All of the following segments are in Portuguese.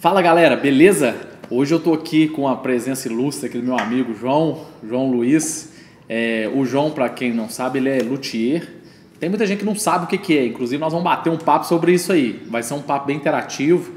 Fala galera, beleza? Hoje eu tô aqui com a presença ilustre aqui do meu amigo João Luiz. O João, para quem não sabe, ele é luthier. Tem muita gente que não sabe o que é, inclusive nós vamos bater um papo sobre isso aí. Vai ser um papo bem interativo.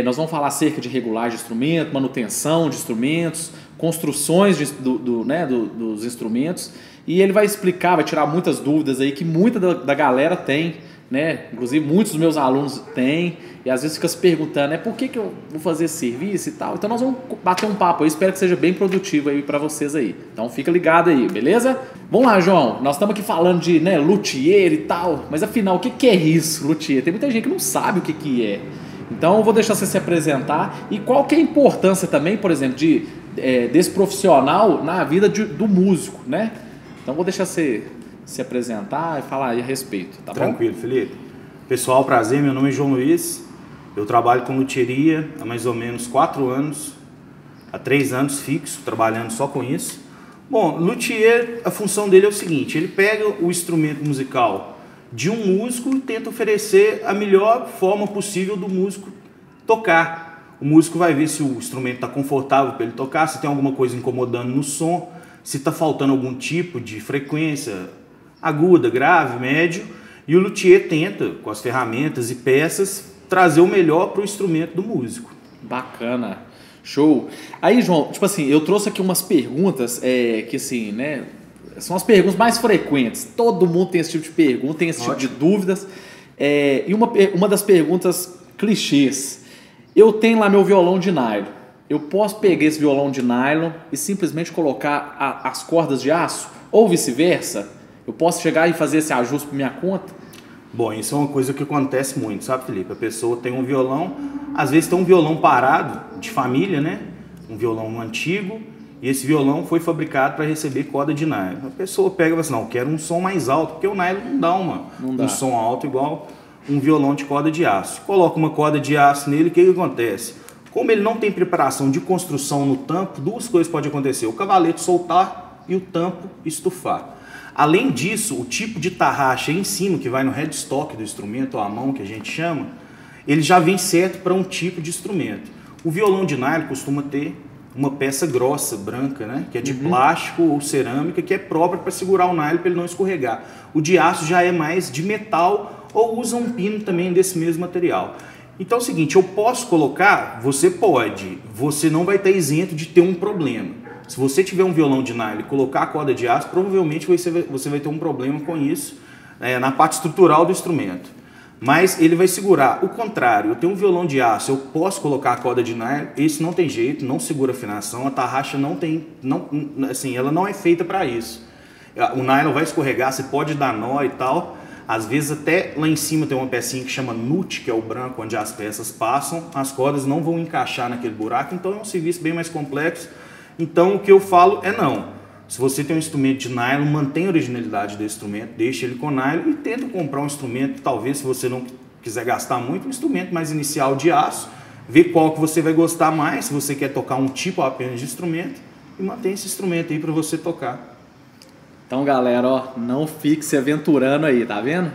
Nós vamos falar acerca de regulagem de instrumento, manutenção de instrumentos, construções dos instrumentos. E ele vai explicar, vai tirar muitas dúvidas aí que muita da galera tem, né? Inclusive muitos dos meus alunos têm. E às vezes fica se perguntando, por que eu vou fazer esse serviço e tal? Então nós vamos bater um papo aí, espero que seja bem produtivo aí para vocês aí. Então fica ligado aí, beleza? Vamos lá, João, nós estamos aqui falando de luthier e tal, mas afinal, o que é isso, luthier? Tem muita gente que não sabe o que é. Então eu vou deixar você se apresentar e qual que é a importância também, por exemplo, desse profissional na vida do músico, né? Então eu vou deixar você se apresentar e falar aí a respeito, tá bom? Tranquilo, Felipe. Pessoal, prazer, meu nome é João Luiz. Eu trabalho com luthieria há mais ou menos 4 anos, há 3 anos fixo, trabalhando só com isso. Bom, luthier, a função dele é o seguinte, ele pega o instrumento musical de um músico e tenta oferecer a melhor forma possível do músico tocar. O músico vai ver se o instrumento está confortável para ele tocar, se tem alguma coisa incomodando no som, se está faltando algum tipo de frequência aguda, grave, médio, e o luthier tenta, com as ferramentas e peças, trazer o melhor para o instrumento do músico. Bacana, show. Aí, João, tipo assim, eu trouxe aqui umas perguntas que assim, né, são as perguntas mais frequentes. Todo mundo tem esse tipo de pergunta, tem esse tipo de dúvidas. E uma das perguntas clichês. Eu tenho lá meu violão de nylon. Eu posso pegar esse violão de nylon e simplesmente colocar as cordas de aço? Ou vice-versa? Eu posso chegar e fazer esse ajuste por minha conta? Bom, isso é uma coisa que acontece muito, sabe, Felipe? A pessoa tem um violão, às vezes tem um violão parado, de família, né? Um violão antigo, e esse violão foi fabricado para receber corda de nylon. A pessoa pega e fala assim, não, eu quero um som mais alto, porque o nylon não dá um som alto igual um violão de corda de aço. Coloca uma corda de aço nele, o que acontece? Como ele não tem preparação de construção no tampo, duas coisas podem acontecer. O cavalete soltar e o tampo estufar. Além disso, o tipo de tarraxa em cima, que vai no headstock do instrumento, ou a mão que a gente chama, ele já vem certo para um tipo de instrumento. O violão de nylon costuma ter uma peça grossa, branca, né? Que é de plástico ou cerâmica, que é própria para segurar o nylon para ele não escorregar. O de aço já é mais de metal ou usa um pino também desse mesmo material. Então é o seguinte, eu posso colocar? Você pode, você não vai estar isento de ter um problema. Se você tiver um violão de nylon e colocar a corda de aço, provavelmente você vai ter um problema com isso na parte estrutural do instrumento. Mas ele vai segurar. O contrário, eu tenho um violão de aço, eu posso colocar a corda de nylon, esse não tem jeito, não segura afinação, a tarraxa ela não é feita para isso. O nylon vai escorregar, você pode dar nó e tal. Às vezes até lá em cima tem uma pecinha que chama nut, que é o branco, onde as peças passam, as cordas não vão encaixar naquele buraco, então é um serviço bem mais complexo. Então o que eu falo é não. Se você tem um instrumento de nylon, mantenha a originalidade do instrumento, deixe ele com nylon e tenta comprar um instrumento, talvez se você não quiser gastar muito, um instrumento mais inicial de aço, ver qual que você vai gostar mais, se você quer tocar um tipo apenas de instrumento, e mantenha esse instrumento aí para você tocar. Então galera, não fique se aventurando aí, tá vendo?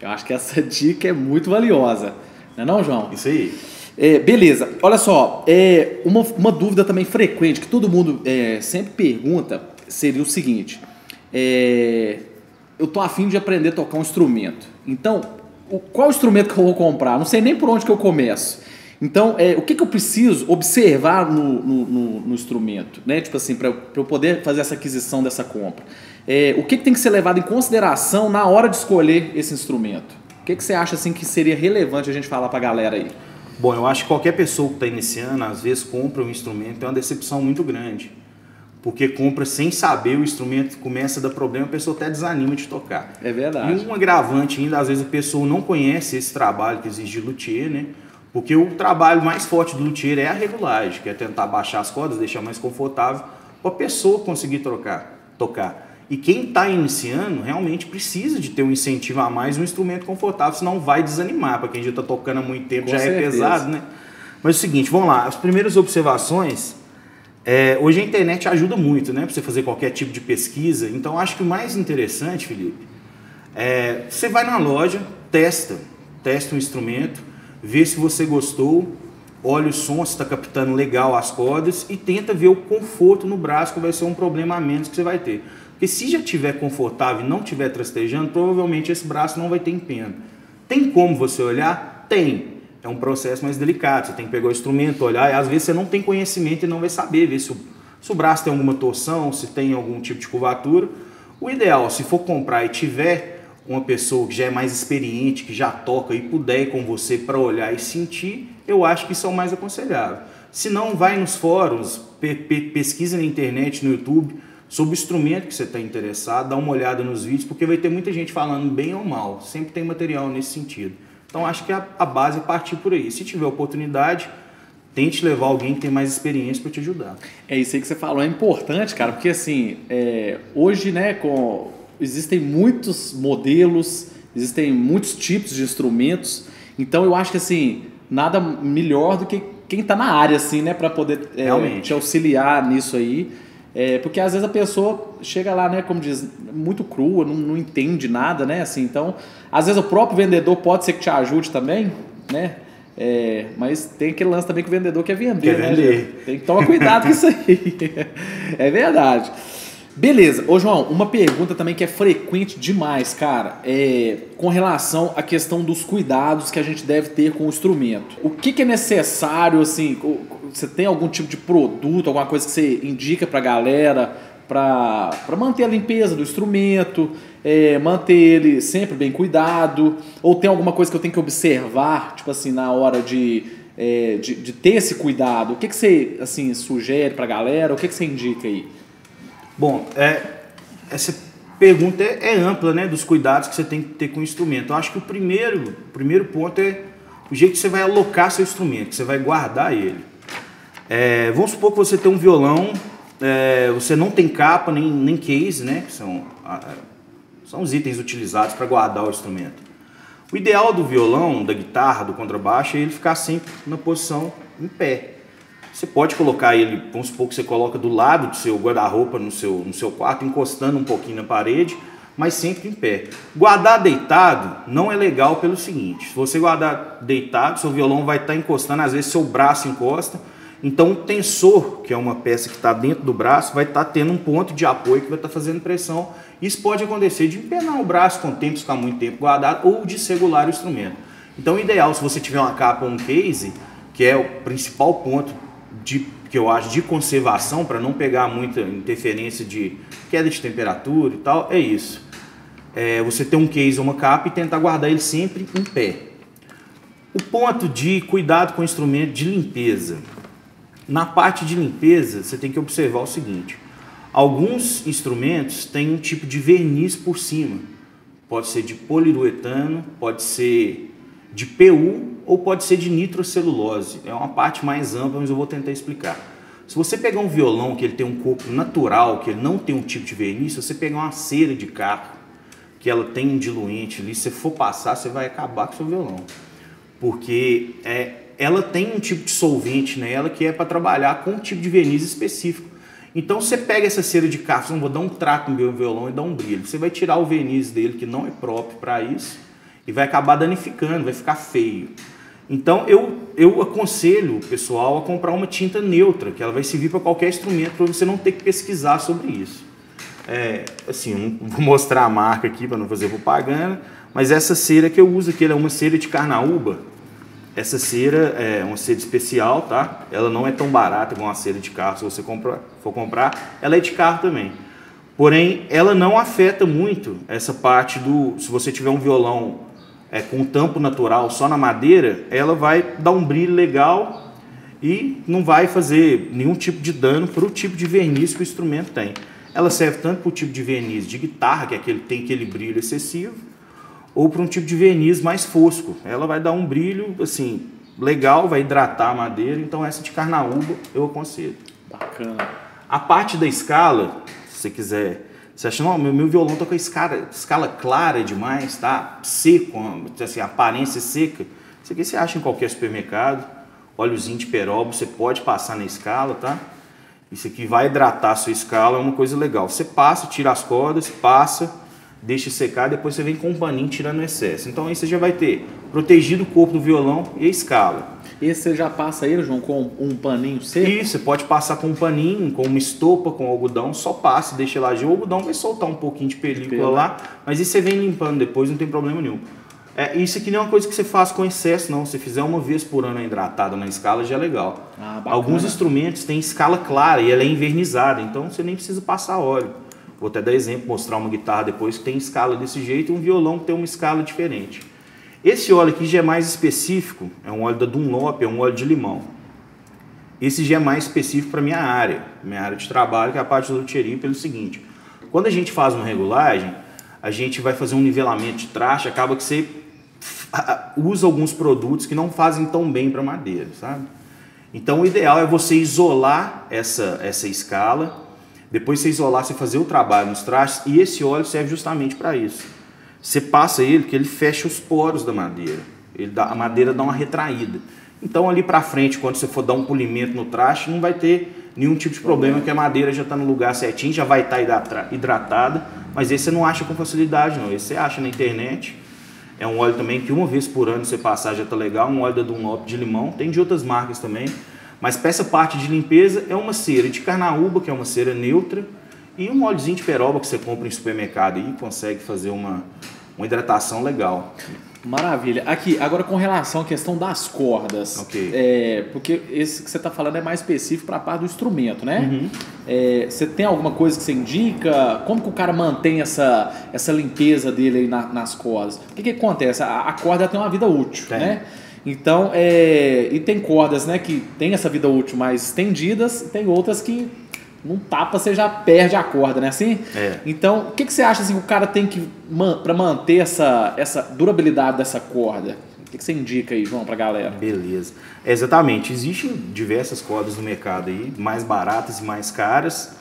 Eu acho que essa dica é muito valiosa. Não é não, João? Isso aí. Beleza, olha só, uma dúvida também frequente que todo mundo sempre pergunta seria o seguinte, eu tô a fim de aprender a tocar um instrumento, então qual instrumento que eu vou comprar? Não sei nem por onde que eu começo. Então, o que eu preciso observar no instrumento, né? Tipo assim, para eu poder fazer essa aquisição dessa compra? O que tem que ser levado em consideração na hora de escolher esse instrumento? O que você acha assim que seria relevante a gente falar para a galera aí? Bom, eu acho que qualquer pessoa que está iniciando, às vezes compra um instrumento, é uma decepção muito grande. Porque compra sem saber, o instrumento começa a dar problema, a pessoa até desanima de tocar. É verdade. E um agravante ainda, às vezes a pessoa não conhece esse trabalho que exige de luthier, né? Porque o trabalho mais forte do luthier é a regulagem, que é tentar baixar as cordas, deixar mais confortável para a pessoa conseguir tocar. E quem está iniciando realmente precisa de ter um incentivo a mais, um instrumento confortável, senão vai desanimar. Para quem já está tocando há muito tempo, já é pesado, né? Mas é o seguinte, vamos lá, as primeiras observações, hoje a internet ajuda muito, né? Para você fazer qualquer tipo de pesquisa. Então acho que o mais interessante, Felipe, você vai na loja, testa um instrumento, vê se você gostou, olha o som, se está captando legal as cordas e tenta ver o conforto no braço, que vai ser um problema a menos que você vai ter. Porque se já estiver confortável e não estiver trastejando, provavelmente esse braço não vai ter empenho. Tem como você olhar? Tem. É um processo mais delicado, você tem que pegar o instrumento, olhar, e às vezes você não tem conhecimento e não vai saber ver se o braço tem alguma torção, se tem algum tipo de curvatura. O ideal, se for comprar e tiver uma pessoa que já é mais experiente, que já toca e puder ir com você para olhar e sentir, eu acho que isso é o mais aconselhável. Se não, vai nos fóruns, pesquisa na internet, no YouTube, sobre o instrumento que você está interessado, dá uma olhada nos vídeos, porque vai ter muita gente falando bem ou mal, sempre tem material nesse sentido. Então acho que a base é partir por aí. Se tiver oportunidade, tente levar alguém que tem mais experiência para te ajudar. É isso aí que você falou, é importante, cara, porque assim, hoje, né, existem muitos modelos, existem muitos tipos de instrumentos, então eu acho que assim, nada melhor do que quem está na área, assim, né, para poder te auxiliar nisso aí. Porque às vezes a pessoa chega lá, né, como diz, muito crua, não entende nada, né, assim, então, às vezes o próprio vendedor pode ser que te ajude também, né, mas tem aquele lance também que o vendedor quer vender, né, vender. Tem que tomar cuidado com isso aí, é verdade. Beleza, ô João, uma pergunta também que é frequente demais, cara, com relação à questão dos cuidados que a gente deve ter com o instrumento. O que é necessário, assim, você tem algum tipo de produto, alguma coisa que você indica pra galera para manter a limpeza do instrumento, manter ele sempre bem cuidado, ou tem alguma coisa que eu tenho que observar, tipo assim, na hora de ter esse cuidado? O que você, assim, sugere pra galera, o que você indica aí? Bom, essa pergunta é ampla, né, dos cuidados que você tem que ter com o instrumento. Eu acho que o primeiro ponto é o jeito que você vai alocar seu instrumento, que você vai guardar ele. Vamos supor que você tem um violão, você não tem capa nem case, né, que são os itens utilizados para guardar o instrumento. O ideal do violão, da guitarra, do contrabaixo é ele ficar sempre na posição em pé. Você pode colocar ele, vamos supor que você coloca do lado do seu guarda-roupa no seu quarto, encostando um pouquinho na parede, mas sempre em pé. Guardar deitado não é legal pelo seguinte: se você guardar deitado, seu violão vai estar encostando, às vezes seu braço encosta, então o tensor, que é uma peça que está dentro do braço, vai estar tendo um ponto de apoio que vai estar fazendo pressão. Isso pode acontecer de empenar o braço com o tempo, ficar muito tempo guardado, ou de segurar o instrumento. Então o ideal, se você tiver uma capa ou um case, que é o principal ponto que eu acho de conservação, para não pegar muita interferência de queda de temperatura e tal, é isso. Você ter um case ou uma capa e tentar guardar ele sempre em pé. O ponto de cuidado com o instrumento de limpeza. Na parte de limpeza, você tem que observar o seguinte: alguns instrumentos têm um tipo de verniz por cima. Pode ser de poliuretano, pode ser de PU ou pode ser de nitrocelulose. É uma parte mais ampla, mas eu vou tentar explicar. Se você pegar um violão que ele tem um corpo natural, que ele não tem um tipo de verniz, se você pegar uma cera de carro, que ela tem um diluente ali, se você for passar, você vai acabar com o seu violão. Porque ela tem um tipo de solvente nela que é para trabalhar com um tipo de verniz específico. Então você pega essa cera de carro, você não vou dar um trato no meu violão e dar um brilho. Você vai tirar o verniz dele, que não é próprio para isso, e vai acabar danificando, vai ficar feio. Então eu aconselho o pessoal a comprar uma tinta neutra, que ela vai servir para qualquer instrumento, para você não ter que pesquisar sobre isso. Assim, não vou mostrar a marca aqui para não fazer propaganda, mas essa cera que eu uso aqui, ela é uma cera de carnaúba. Essa cera é uma cera especial, tá? Ela não é tão barata como uma cera de carro, se você for comprar, ela é de carro também. Porém, ela não afeta muito essa parte se você tiver um violão com tampo natural só na madeira, ela vai dar um brilho legal e não vai fazer nenhum tipo de dano para o tipo de verniz que o instrumento tem. Ela serve tanto para o tipo de verniz de guitarra, que tem aquele brilho excessivo, ou para um tipo de verniz mais fosco. Ela vai dar um brilho assim legal, vai hidratar a madeira, então essa de carnaúba eu aconselho. Bacana. A parte da escala, se você quiser... Você acha, não, meu violão está com a escala clara demais, tá seco, assim, a aparência seca. Isso aqui você acha em qualquer supermercado, óleozinho de peroba, você pode passar na escala, tá? Isso aqui vai hidratar a sua escala, é uma coisa legal. Você passa, tira as cordas, passa, deixa secar, depois você vem com um paninho tirando o excesso. Então aí você já vai ter protegido o corpo do violão e a escala. Esse você já passa ele, João, com um paninho seco? Isso, você pode passar com um paninho, com uma estopa, com algodão, só passa, deixa lá. O algodão vai soltar um pouquinho de película lá, mas isso você vem limpando depois, não tem problema nenhum. Isso aqui não é uma coisa que você faz com excesso, não. Se você fizer uma vez por ano a hidratada na escala, já é legal. Alguns instrumentos têm escala clara e ela é envernizada, então você nem precisa passar óleo. Vou até dar exemplo, mostrar uma guitarra depois que tem escala desse jeito e um violão que tem uma escala diferente. Esse óleo aqui já é mais específico, é um óleo da Dunlop, é um óleo de limão. Esse já é mais específico para minha área de trabalho, que é a parte do luthieria, pelo seguinte. Quando a gente faz uma regulagem, a gente vai fazer um nivelamento de traste, acaba que você usa alguns produtos que não fazem tão bem para madeira, sabe? Então o ideal é você isolar essa escala, depois você isolar, você fazer o trabalho nos trastes, e esse óleo serve justamente para isso. Você passa ele, que ele fecha os poros da madeira, a madeira dá uma retraída. Então ali para frente, quando você for dar um polimento no traste, não vai ter nenhum tipo de problema, porque a madeira já está no lugar certinho, já vai estar hidratada, mas esse você não acha com facilidade não, esse você acha na internet. É um óleo também que uma vez por ano você passar já está legal, um óleo da Dunlop de limão, tem de outras marcas também. Mas para essa parte de limpeza é uma cera de carnaúba, que é uma cera neutra, e um óleozinho de peroba que você compra em supermercado e consegue fazer uma hidratação legal. Maravilha. Aqui, agora com relação à questão das cordas, porque esse que você está falando é mais específico para a parte do instrumento, né? Você tem alguma coisa que você indica? Como que o cara mantém essa limpeza dele aí nas cordas? O que acontece? A corda tem uma vida útil, né? Então, e tem cordas, né, que tem essa vida útil mais estendidas, e tem outras que num tapa você já perde a corda, né? Assim? Então, o que você acha assim, que o cara tem que, para manter essa durabilidade dessa corda? O que você indica aí, João, pra galera? Beleza. Exatamente. Existem diversas cordas no mercado aí, mais baratas e mais caras.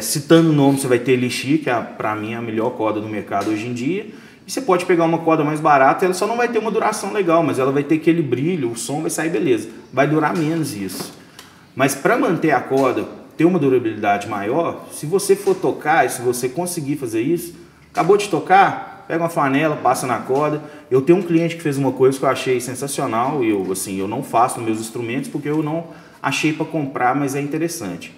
Citando o nome, você vai ter Elixir, que para mim é a melhor corda do mercado hoje em dia. E você pode pegar uma corda mais barata, ela só não vai ter uma duração legal, mas ela vai ter aquele brilho, o som vai sair beleza. Vai durar menos isso. Mas para manter a corda, ter uma durabilidade maior, se você for tocar e se você conseguir fazer isso, acabou de tocar, pega uma flanela, passa na corda. Eu tenho um cliente que fez uma coisa que eu achei sensacional, e eu não faço nos meus instrumentos porque eu não achei para comprar, mas é interessante.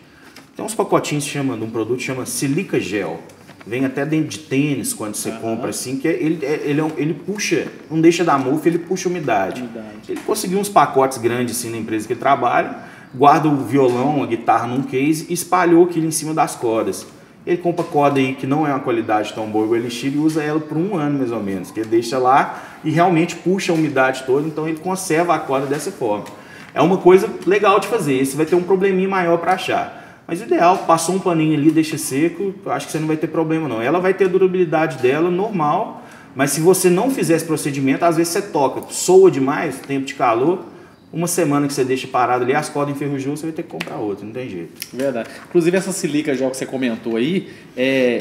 Tem uns pacotinhos de um produto que chama Silica Gel. Vem até dentro de tênis quando você compra assim, que ele puxa, não deixa dar mofo, ele puxa umidade. Ele conseguiu uns pacotes grandes assim na empresa que ele trabalha, guarda o violão, a guitarra num case e espalhou aquilo em cima das cordas. Ele compra corda aí que não é uma qualidade tão boa, o Elixir, e usa ela por um ano mais ou menos, que ele deixa lá e realmente puxa a umidade toda, então ele conserva a corda dessa forma. É uma coisa legal de fazer, esse vai ter um probleminha maior para achar. Mas o ideal, passou um paninho ali, deixa seco, eu acho que você não vai ter problema não. Ela vai ter a durabilidade dela normal, mas se você não fizer esse procedimento, às vezes você toca, soa demais, tempo de calor, uma semana que você deixa parado ali, as cordas enferrujou, você vai ter que comprar outra, não tem jeito. Verdade. Inclusive essa silica gel que você comentou aí,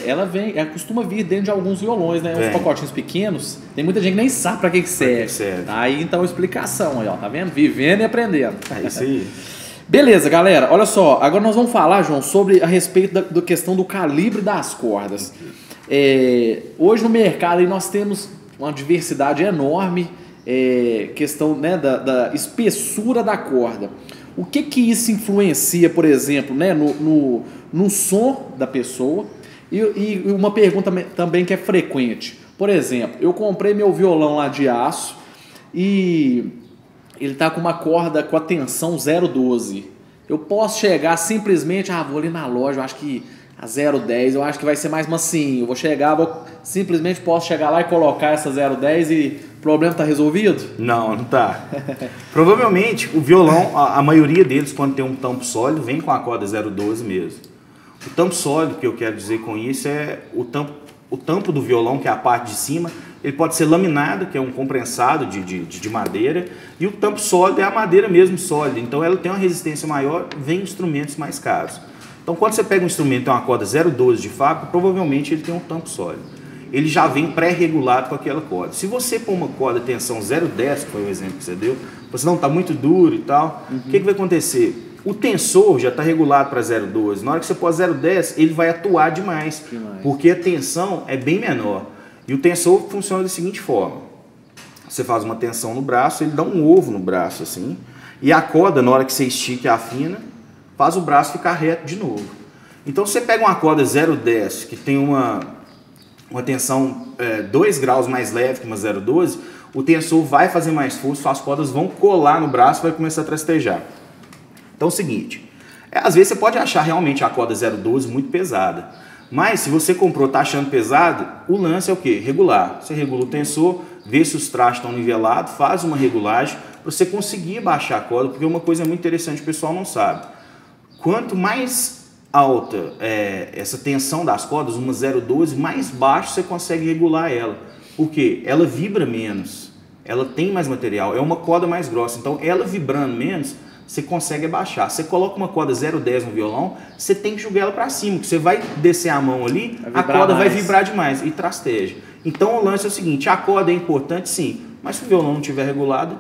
ela costuma vir dentro de alguns violões, né? Uns pacotinhos pequenos, tem muita gente que nem sabe para que serve. Aí então explicação aí, ó, tá vendo? Vivendo e aprendendo. É isso aí. Beleza, galera, olha só, agora nós vamos falar, João, sobre a respeito da questão do calibre das cordas. Hoje no mercado aí nós temos uma diversidade enorme, questão, né, da espessura da corda. O que isso influencia, por exemplo, né, no som da pessoa? E uma pergunta também que é frequente. Por exemplo, eu comprei meu violão lá de aço e ele está com uma corda com a tensão 0,12. Eu posso chegar simplesmente, vou ali na loja, eu acho que a 0,10, eu acho que vai ser mais mansinho. Eu vou chegar, simplesmente posso chegar lá e colocar essa 0,10 e o problema está resolvido? Não tá. Provavelmente o violão, a maioria deles, quando tem um tampo sólido, vem com a corda 0,12 mesmo. O tampo sólido, que eu quero dizer com isso, é o tampo do violão, que é a parte de cima. Ele pode ser laminado, que é um comprensado de madeira, e o tampo sólido é a madeira mesmo sólida, então ela tem uma resistência maior, vem instrumentos mais caros. Então quando você pega um instrumento e tem uma corda 0,12 de fábrica, provavelmente ele tem um tampo sólido. Ele já vem pré-regulado com aquela corda. Se você pôr uma corda tensão 0,10, que foi o exemplo que você deu, você não está muito duro e tal, o que vai acontecer? O tensor já está regulado para 0,12, na hora que você pôr 0,10, ele vai atuar demais, porque a tensão é bem menor. E o tensor funciona da seguinte forma: Você faz uma tensão no braço, ele dá um ovo no braço, assim. E a corda, na hora que você estica e afina, faz o braço ficar reto de novo. Então, você pega uma corda 0,10, que tem uma tensão 2 graus mais leve que uma 0,12, o tensor vai fazer mais força, suas cordas vão colar no braço e vai começar a trastejar. Então é o seguinte, às vezes você pode achar realmente a corda 0,12 muito pesada, mas se você comprou, tá achando pesado, o lance é o quê? Regular. Você regula o tensor, vê se os trastes estão nivelados, faz uma regulagem para você conseguir baixar a corda, porque uma coisa muito interessante, o pessoal não sabe. Quanto mais alta essa tensão das cordas, uma 0,12, mais baixo você consegue regular ela. Por quê? Ela vibra menos, ela tem mais material, é uma corda mais grossa, então ela vibrando menos, você consegue abaixar. Você coloca uma corda 0,10 no violão, você tem que jogar ela para cima, porque você vai descer a mão ali, a corda vai vibrar demais e trasteja. Então o lance é o seguinte, a corda é importante sim, mas se o violão não estiver regulado,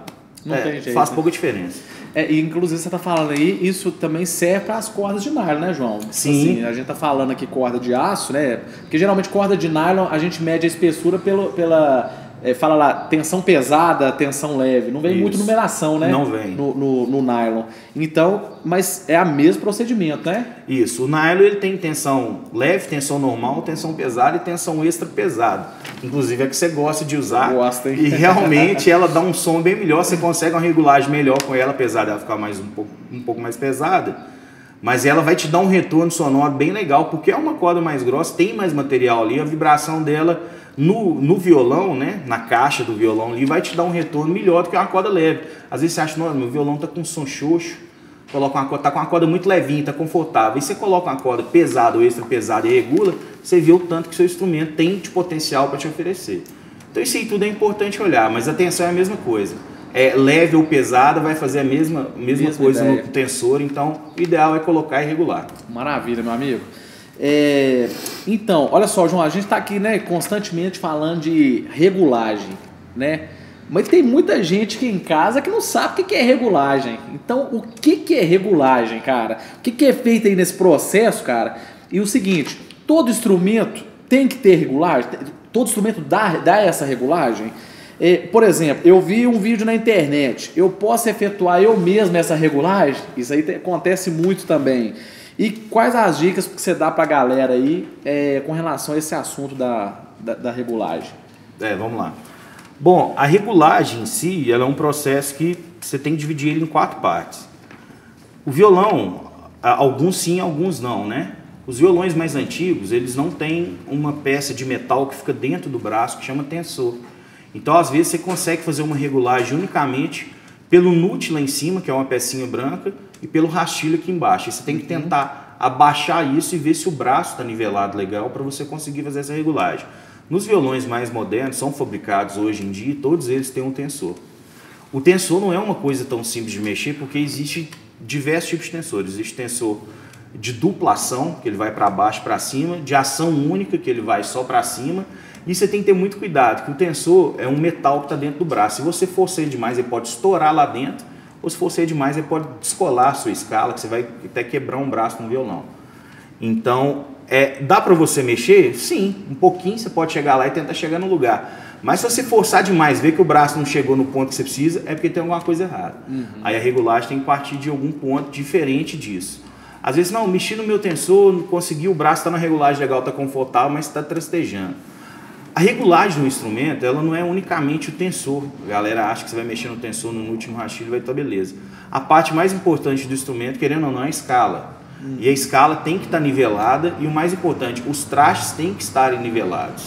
faz pouca diferença. E inclusive você está falando aí, isso também serve para as cordas de nylon, né, João? Sim. Assim, a gente está falando aqui corda de aço, né? Porque geralmente corda de nylon a gente mede a espessura pela fala lá, tensão pesada, tensão leve. Não vem Isso. muito numeração, né? Não vem. No nylon. Então, mas é o mesmo procedimento, né? Isso. O nylon ele tem tensão leve, tensão normal, tensão pesada e tensão extra pesada. Inclusive é que você gosta de usar. Gosta, hein? E realmente ela dá um som bem melhor. Você consegue uma regulagem melhor com ela, apesar dela ficar um pouco mais pesada. Mas ela vai te dar um retorno sonoro bem legal, porque é uma corda mais grossa, tem mais material ali, a vibração dela no violão, né, na caixa do violão ali, vai te dar um retorno melhor do que uma corda leve. Às vezes você acha, não, meu violão tá com som xoxo, tá com uma corda muito levinha, tá confortável. E você coloca uma corda pesada ou extra pesada e regula, você vê o tanto que seu instrumento tem de potencial para te oferecer. Então isso aí tudo é importante olhar, mas a tensão é a mesma coisa. Leve ou pesada vai fazer a mesma coisa ideia no tensor, então o ideal é colocar e regular. Maravilha, meu amigo. Então, olha só, João, a gente está aqui, né, constantemente falando de regulagem, né? Mas tem muita gente aqui em casa que não sabe o que é regulagem. Então, o que é regulagem, cara? O que é feito aí nesse processo, cara? E o seguinte, todo instrumento tem que ter regulagem? Todo instrumento dá essa regulagem? Por exemplo, eu vi um vídeo na internet, eu posso efetuar eu mesmo essa regulagem? Isso aí acontece muito também. E quais as dicas que você dá para a galera aí com relação a esse assunto da regulagem? Vamos lá. Bom, a regulagem em si, ela é um processo que você tem que dividir ele em 4 partes. O violão, alguns sim, alguns não, né? Os violões mais antigos, eles não têm uma peça de metal que fica dentro do braço que chama tensor. Então, às vezes, você consegue fazer uma regulagem unicamente pelo nut lá em cima, que é uma pecinha branca, e pelo rastilho aqui embaixo. E você tem que tentar abaixar isso e ver se o braço está nivelado legal para você conseguir fazer essa regulagem. Nos violões mais modernos, são fabricados hoje em dia, todos eles têm um tensor. O tensor não é uma coisa tão simples de mexer, porque existe diversos tipos de tensores. Existe tensor de dupla ação, que ele vai para baixo e para cima, de ação única, que ele vai só para cima. E você tem que ter muito cuidado, que o tensor é um metal que está dentro do braço. Se você forcear demais, ele pode estourar lá dentro, ou se forcear demais, ele pode descolar a sua escala, que você vai até quebrar um braço no violão. Então, dá para você mexer? Sim, um pouquinho você pode chegar lá e tentar chegar no lugar. Mas se você forçar demais, ver que o braço não chegou no ponto que você precisa, é porque tem alguma coisa errada. Aí a regulagem tem que partir de algum ponto diferente disso. Às vezes, não, mexi no meu tensor, não consegui, o braço está na regulagem legal, está confortável, mas está trastejando. A regulagem do instrumento, ela não é unicamente o tensor. A galera acha que você vai mexer no tensor, no último rastilho, vai estar beleza. A parte mais importante do instrumento, querendo ou não, é a escala. E a escala tem que estar nivelada e o mais importante, os trastes têm que estarem nivelados.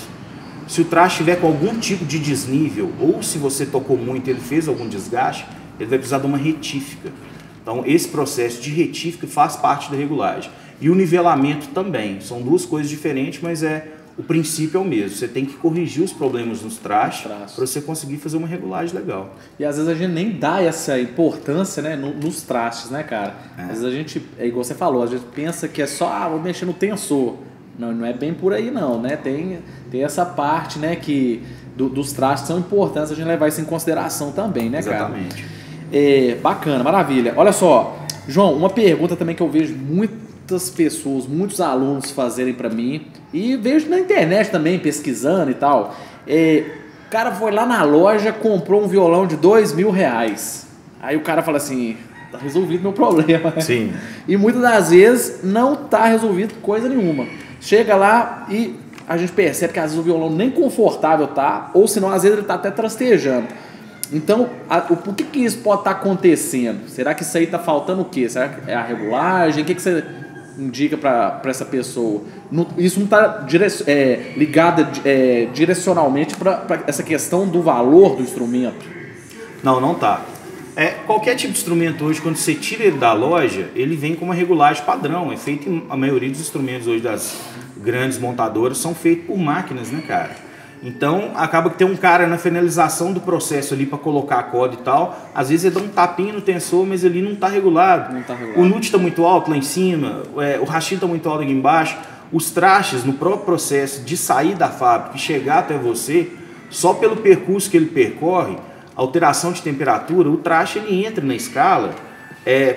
Se o traste estiver com algum tipo de desnível, ou se você tocou muito e ele fez algum desgaste, ele vai precisar de uma retífica. Então, esse processo de retífica faz parte da regulagem. E o nivelamento também. São duas coisas diferentes, mas o princípio é o mesmo. Você tem que corrigir os problemas nos trastes para você conseguir fazer uma regulagem legal. E às vezes a gente nem dá essa importância, né, nos trastes, né, cara? Às vezes a gente, igual você falou, a gente pensa que é só, vou mexer no tensor. Não é bem por aí não, né? Tem essa parte, né, que dos trastes são importantes, a gente levar isso em consideração também, né, cara? Exatamente. Bacana, maravilha. Olha só, João, uma pergunta também que eu vejo muitas pessoas, muitos alunos fazerem para mim, e vejo na internet também, pesquisando e tal. O cara foi lá na loja, comprou um violão de R$2.000. Aí o cara fala assim, tá resolvido meu problema. Sim. E muitas das vezes não tá resolvido coisa nenhuma. Chega lá e a gente percebe que às vezes o violão nem confortável tá, ou senão às vezes ele tá até trastejando. Então, por que isso pode estar acontecendo? Será que isso aí tá faltando o quê? Será que é a regulagem? O que você indica para essa pessoa? Isso não está ligado direcionalmente para essa questão do valor do instrumento? Não tá. Qualquer tipo de instrumento hoje, quando você tira ele da loja, ele vem com uma regulagem padrão. É feito a maioria dos instrumentos hoje das grandes montadoras são feitos por máquinas, né, cara? Então, acaba que tem um cara na finalização do processo ali para colocar a corda e tal. Às vezes ele dá um tapinha no tensor, mas ali não está regulado. O nut está muito alto lá em cima, o rachinho está muito alto aqui embaixo. Os trastes, no próprio processo de sair da fábrica e chegar até você, só pelo percurso que ele percorre, alteração de temperatura, o traste ele entra na escala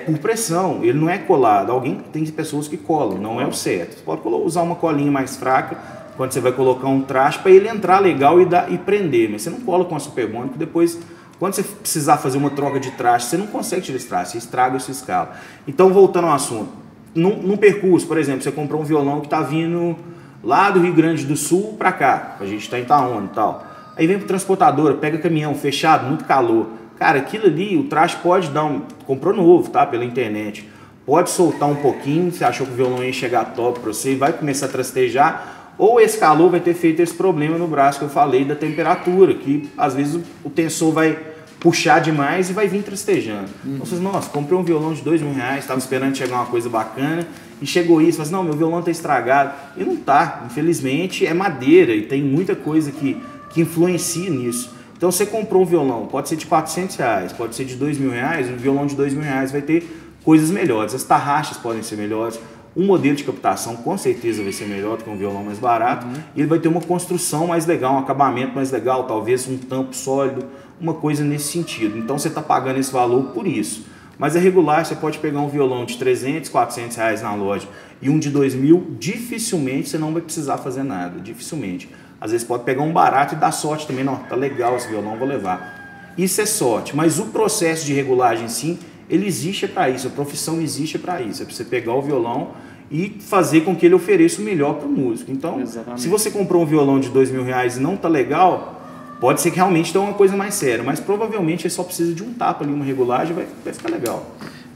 por pressão, ele não é colado. Tem pessoas que colam, não é o certo. Você pode usar uma colinha mais fraca quando você vai colocar um traste para ele entrar legal e prender, mas você não cola com a Superbond, porque depois, quando você precisar fazer uma troca de traste, você não consegue tirar esse traste, você estraga essa escala. Então, voltando ao assunto, num percurso, por exemplo, você comprou um violão que está vindo lá do Rio Grande do Sul para cá, a gente está em Itaúna e tal, aí vem para transportadora, pega caminhão fechado, muito calor, cara, aquilo ali, o traste pode dar comprou novo, tá, pela internet, pode soltar um pouquinho, você achou que o violão ia chegar top para você, vai começar a trastejar, ou esse calor vai ter feito esse problema no braço que eu falei da temperatura, que às vezes o tensor vai puxar demais e vai vir trastejando. Então você diz, nossa, comprei um violão de R$2.000, estava esperando chegar uma coisa bacana, e chegou isso, você diz, não, meu violão está estragado. E não está, infelizmente é madeira e tem muita coisa que influencia nisso. Então você comprou um violão, pode ser de R$400, pode ser de R$2.000, um violão de R$2.000 vai ter coisas melhores, as tarraxas podem ser melhores, um modelo de captação com certeza vai ser melhor do que um violão mais barato, e ele vai ter uma construção mais legal, um acabamento mais legal, talvez um tampo sólido, uma coisa nesse sentido. Então você está pagando esse valor por isso. Mas é regular, você pode pegar um violão de R$300, R$400 na loja e um de R$2.000, dificilmente você não vai precisar fazer nada, dificilmente. Às vezes pode pegar um barato e dar sorte também, não, tá legal esse violão, vou levar. Isso é sorte, mas o processo de regulagem sim, ele existe para isso, a profissão existe para isso, é para você pegar o violão e fazer com que ele ofereça o melhor para o músico. Então, se você comprou um violão de R$2.000 e não tá legal, pode ser que realmente tenha uma coisa mais séria, mas provavelmente ele só precisa de um tapa ali, uma regulagem, vai ficar legal.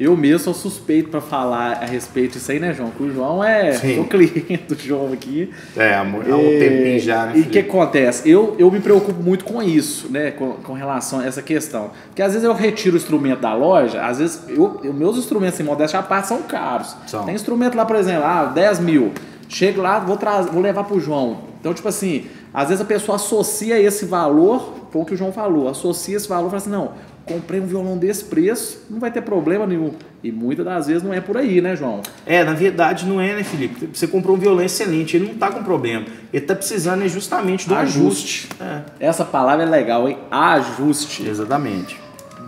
Eu mesmo sou suspeito para falar a respeito disso aí, né, João? Porque o João o cliente do João aqui. Há um tempinho já, né? E o que acontece? Eu me preocupo muito com isso, né? Com relação a essa questão. Porque às vezes eu retiro o instrumento da loja, às vezes meus instrumentos em modéstia à parte são caros. Tem instrumento lá, por exemplo, R$10.000. Chego lá, vou levar pro João. Então, tipo assim, às vezes a pessoa associa esse valor, foi o que o João falou, associa esse valor e fala assim, não, comprei um violão desse preço, não vai ter problema nenhum. E muitas das vezes não é por aí, né, João? Na verdade não é, né, Felipe? Você comprou um violão excelente, ele não está com problema. Ele está precisando justamente do ajuste. Essa palavra é legal, hein? Ajuste. Exatamente.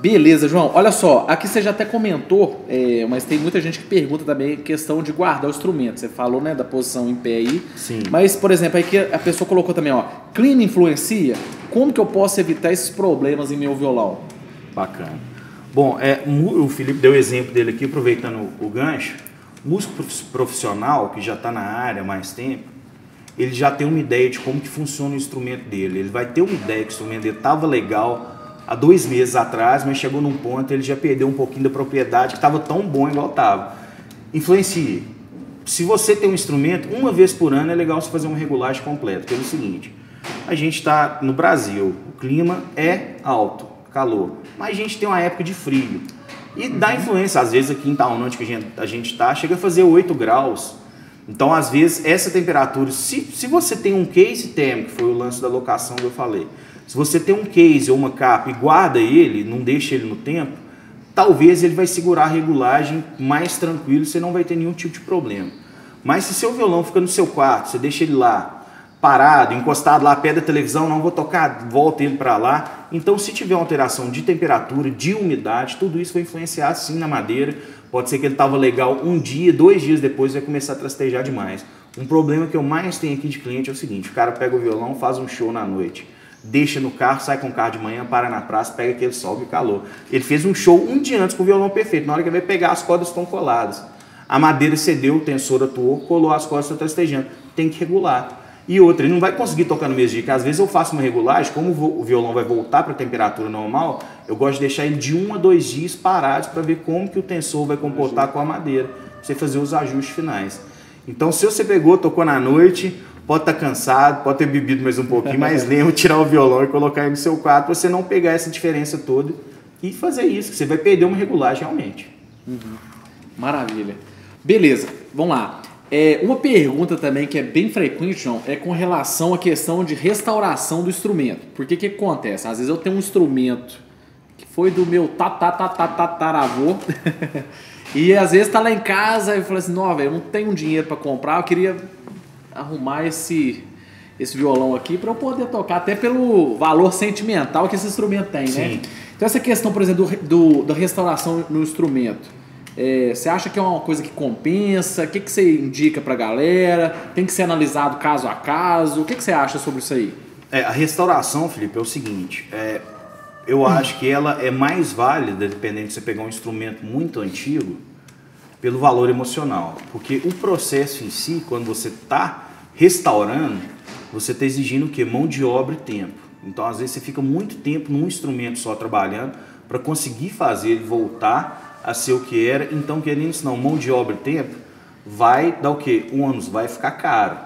Beleza, João. Olha só, aqui você já até comentou, mas tem muita gente que pergunta também a questão de guardar o instrumento. Você falou, né, da posição em pé aí. Sim. Mas, por exemplo, aí que a pessoa colocou também, ó, clima influencia? Como que eu posso evitar esses problemas em meu violão? Bacana. Bom, o Felipe deu o exemplo dele aqui, aproveitando o gancho. Músico profissional, que já está na área há mais tempo, ele já tem uma ideia de como que funciona o instrumento dele. Ele vai ter uma ideia que o instrumento dele estava legal há 2 meses atrás, mas chegou num ponto ele já perdeu um pouquinho da propriedade que estava tão bom igual estava. Influencia. Se você tem um instrumento, uma vez por ano é legal você fazer uma regulagem completa, pelo seguinte, a gente está no Brasil, o clima é alto, calor, mas a gente tem uma época de frio e dá influência, às vezes aqui em Itaúna, onde a gente está, chega a fazer 8 graus, então às vezes essa temperatura, se você tem um case térmico, que foi o lance da locação que eu falei, se você tem um case ou uma capa e guarda ele, não deixa ele no tempo, talvez ele vai segurar a regulagem mais tranquilo, você não vai ter nenhum tipo de problema. Mas se seu violão fica no seu quarto, você deixa ele lá, parado, encostado lá, perto da televisão, não vou tocar, volta ele para lá. Então, se tiver uma alteração de temperatura, de umidade, tudo isso vai influenciar sim na madeira. Pode ser que ele estava legal um dia, 2 dias depois vai começar a trastejar demais. Um problema que eu mais tenho aqui de cliente é o seguinte, o cara pega o violão, faz um show na noite. deixa no carro, sai com o carro de manhã, para na praça, pega aquele sol e calor. Ele fez um show um dia antes com o violão perfeito. Na hora que ele vai pegar, as cordas estão coladas. A madeira cedeu, o tensor atuou, colou as cordas, está trastejando. Tem que regular. E outra, ele não vai conseguir tocar no mesmo dia, porque às vezes eu faço uma regulagem, como o violão vai voltar para a temperatura normal, eu gosto de deixar ele de 1 a 2 dias parados para ver como que o tensor vai comportar com a madeira, para você fazer os ajustes finais. Então, se você pegou, tocou na noite, pode estar cansado, pode ter bebido mais um pouquinho, mas lembra tirar o violão e colocar ele no seu quarto, para você não pegar essa diferença toda e fazer isso, que você vai perder uma regulagem realmente. Maravilha. Beleza, vamos lá. Uma pergunta também que é bem frequente, João, é com relação à questão de restauração do instrumento. Porque que acontece? Às vezes eu tenho um instrumento que foi do meu tataravô e às vezes tá lá em casa e eu falo assim, não, velho, eu não tenho dinheiro para comprar, eu queria arrumar esse violão aqui para eu poder tocar, até pelo valor sentimental que esse instrumento tem, né? Sim. Então essa questão, por exemplo, da restauração no instrumento, você acha que é uma coisa que compensa? O que você indica pra galera? Tem que ser analisado caso a caso? O que você acha sobre isso aí? A restauração, Felipe, é o seguinte, eu acho que ela é mais válida, dependendo de você pegar um instrumento muito antigo, pelo valor emocional. Porque o processo em si, quando você está restaurando, você está exigindo o quê? Mão de obra e tempo. Então, às vezes, você fica muito tempo num instrumento só trabalhando para conseguir fazer ele voltar a ser o que era. Então, querendo isso não, mão de obra e tempo, vai dar o quê? Um ônus, vai ficar caro.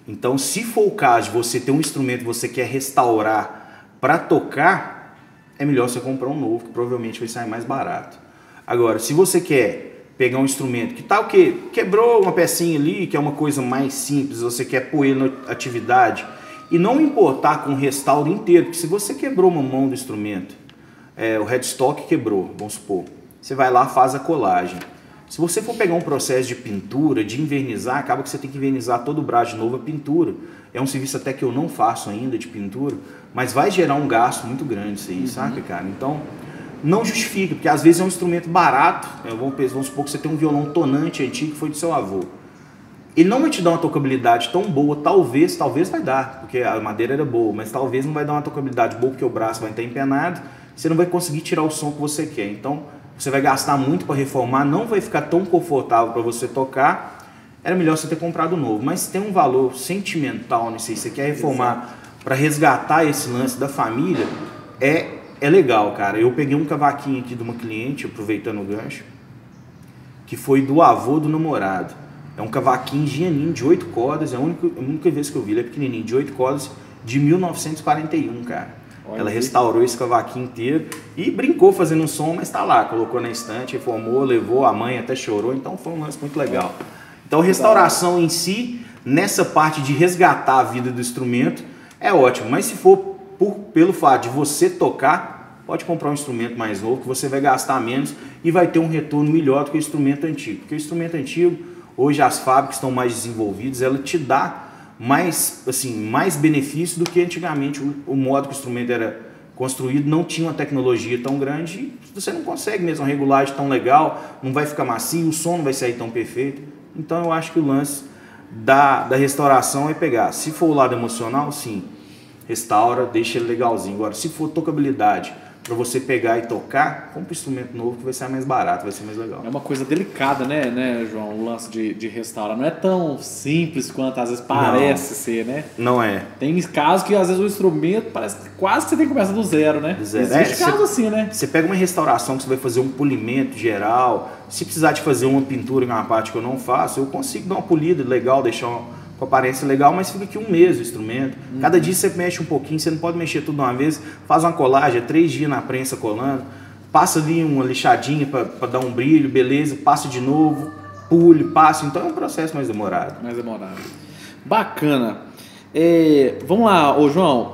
Então, se for o caso de você ter um instrumento que você quer restaurar para tocar, é melhor você comprar um novo, que provavelmente vai sair mais barato. Agora, se você quer pegar um instrumento que tá o quê? Quebrou uma pecinha ali, que é uma coisa mais simples, você quer pôr ele na atividade e não importar com o restauro inteiro, porque se você quebrou uma mão do instrumento, o headstock quebrou, vamos supor, você vai lá, faz a colagem. Se você for pegar um processo de pintura, de invernizar, acaba que você tem que invernizar todo o braço de novo, a pintura. É um serviço até que eu não faço ainda de pintura, mas vai gerar um gasto muito grande isso aí, sabe, cara? Então, não justifica, porque às vezes é um instrumento barato, vamos supor que você tem um violão tonante antigo que foi do seu avô. Ele não vai te dar uma tocabilidade tão boa, talvez vai dar, porque a madeira era boa, mas talvez não vai dar uma tocabilidade boa porque o braço vai estar empenado, você não vai conseguir tirar o som que você quer. Então, você vai gastar muito para reformar, não vai ficar tão confortável para você tocar, era melhor você ter comprado novo. Mas tem um valor sentimental nisso aí, você quer reformar para resgatar esse lance da família, é legal, cara. Eu peguei um cavaquinho aqui de uma cliente, aproveitando o gancho, que foi do avô do namorado. É um cavaquinho gianinho de 8 cordas, é a única vez que eu vi, ele é pequenininho, de 8 cordas, de 1941, cara. Ela restaurou esse cavaquinho inteiro e brincou fazendo um som, mas tá lá, colocou na estante, reformou, levou, a mãe até chorou, então foi um lance muito legal. Então restauração em si, nessa parte de resgatar a vida do instrumento, é ótimo, mas se for pelo fato de você tocar, pode comprar um instrumento mais novo, que você vai gastar menos e vai ter um retorno melhor do que o instrumento antigo. Porque o instrumento antigo, hoje as fábricas estão mais desenvolvidas, ela te dá mais benefício do que antigamente. O modo que o instrumento era construído não tinha uma tecnologia tão grande e você não consegue mesmo uma regulagem tão legal, não vai ficar macio, o som não vai sair tão perfeito. Então eu acho que o lance da restauração é pegar, se for o lado emocional, sim, restaura, deixa ele legalzinho. Agora, se for tocabilidade, para você pegar e tocar, compra um instrumento novo que vai ser mais barato, vai ser mais legal. É uma coisa delicada, né, João? O lance de restaurar. Não é tão simples quanto às vezes parece ser, né? Não é. Tem casos que às vezes o instrumento parece que quase que você tem que começar do zero, né? Do zero. Existe caso assim, né? Você pega uma restauração que você vai fazer um polimento geral, se precisar de fazer uma pintura em uma parte que eu não faço, eu consigo dar uma polida legal, deixar com aparência legal, mas fica aqui um mês o instrumento. Cada dia você mexe um pouquinho, você não pode mexer tudo de uma vez, faz uma colagem, 3 dias na prensa colando, passa ali uma lixadinha para dar um brilho, beleza, passa de novo, pule, passa, então é um processo mais demorado. Mais demorado. Bacana. Vamos lá, ô João,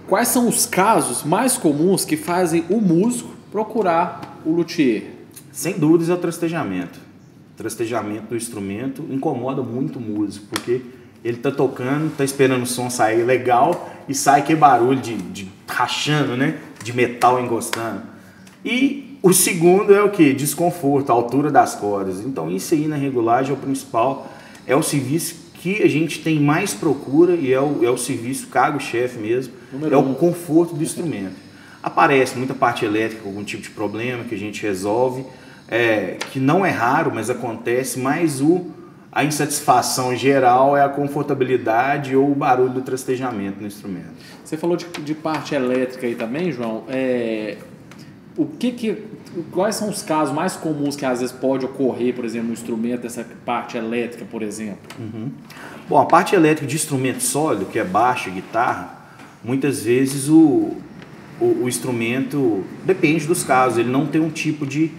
quais são os casos mais comuns que fazem o músico procurar o luthier? Sem dúvidas é o trastejamento. Trastejamento do instrumento incomoda muito o músico, porque ele tá tocando, tá esperando o som sair legal e sai que barulho de rachando, né? De metal encostando. E o segundo é o que? Desconforto, a altura das cordas. Então isso aí na regulagem é o principal, é o serviço que a gente tem mais procura e é o serviço cargo-chefe mesmo, é o conforto do instrumento. Aparece muita parte elétrica, algum tipo de problema que a gente resolve, que não é raro, mas acontece, mas a insatisfação geral é a confortabilidade ou o barulho do trastejamento no instrumento. Você falou de parte elétrica aí também, João. Quais são os casos mais comuns que às vezes pode ocorrer, por exemplo, no instrumento, dessa parte elétrica, por exemplo? Bom, a parte elétrica de instrumento sólido, que é baixo, guitarra, muitas vezes o instrumento, depende dos casos, ele não tem um tipo de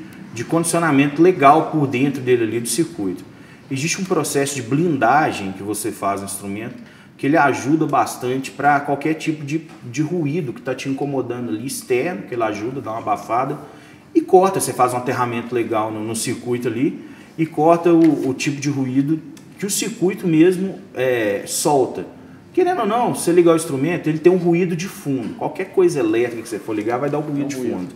condicionamento legal por dentro dele ali do circuito. Existe um processo de blindagem que você faz no instrumento, que ele ajuda bastante para qualquer tipo de ruído que está te incomodando ali, externo, que ele ajuda, dá uma abafada, e corta, você faz um aterramento legal no circuito ali, e corta o tipo de ruído que o circuito mesmo solta. Querendo ou não, se você ligar o instrumento, ele tem um ruído de fundo. Qualquer coisa elétrica que você for ligar vai dar um ruído de fundo.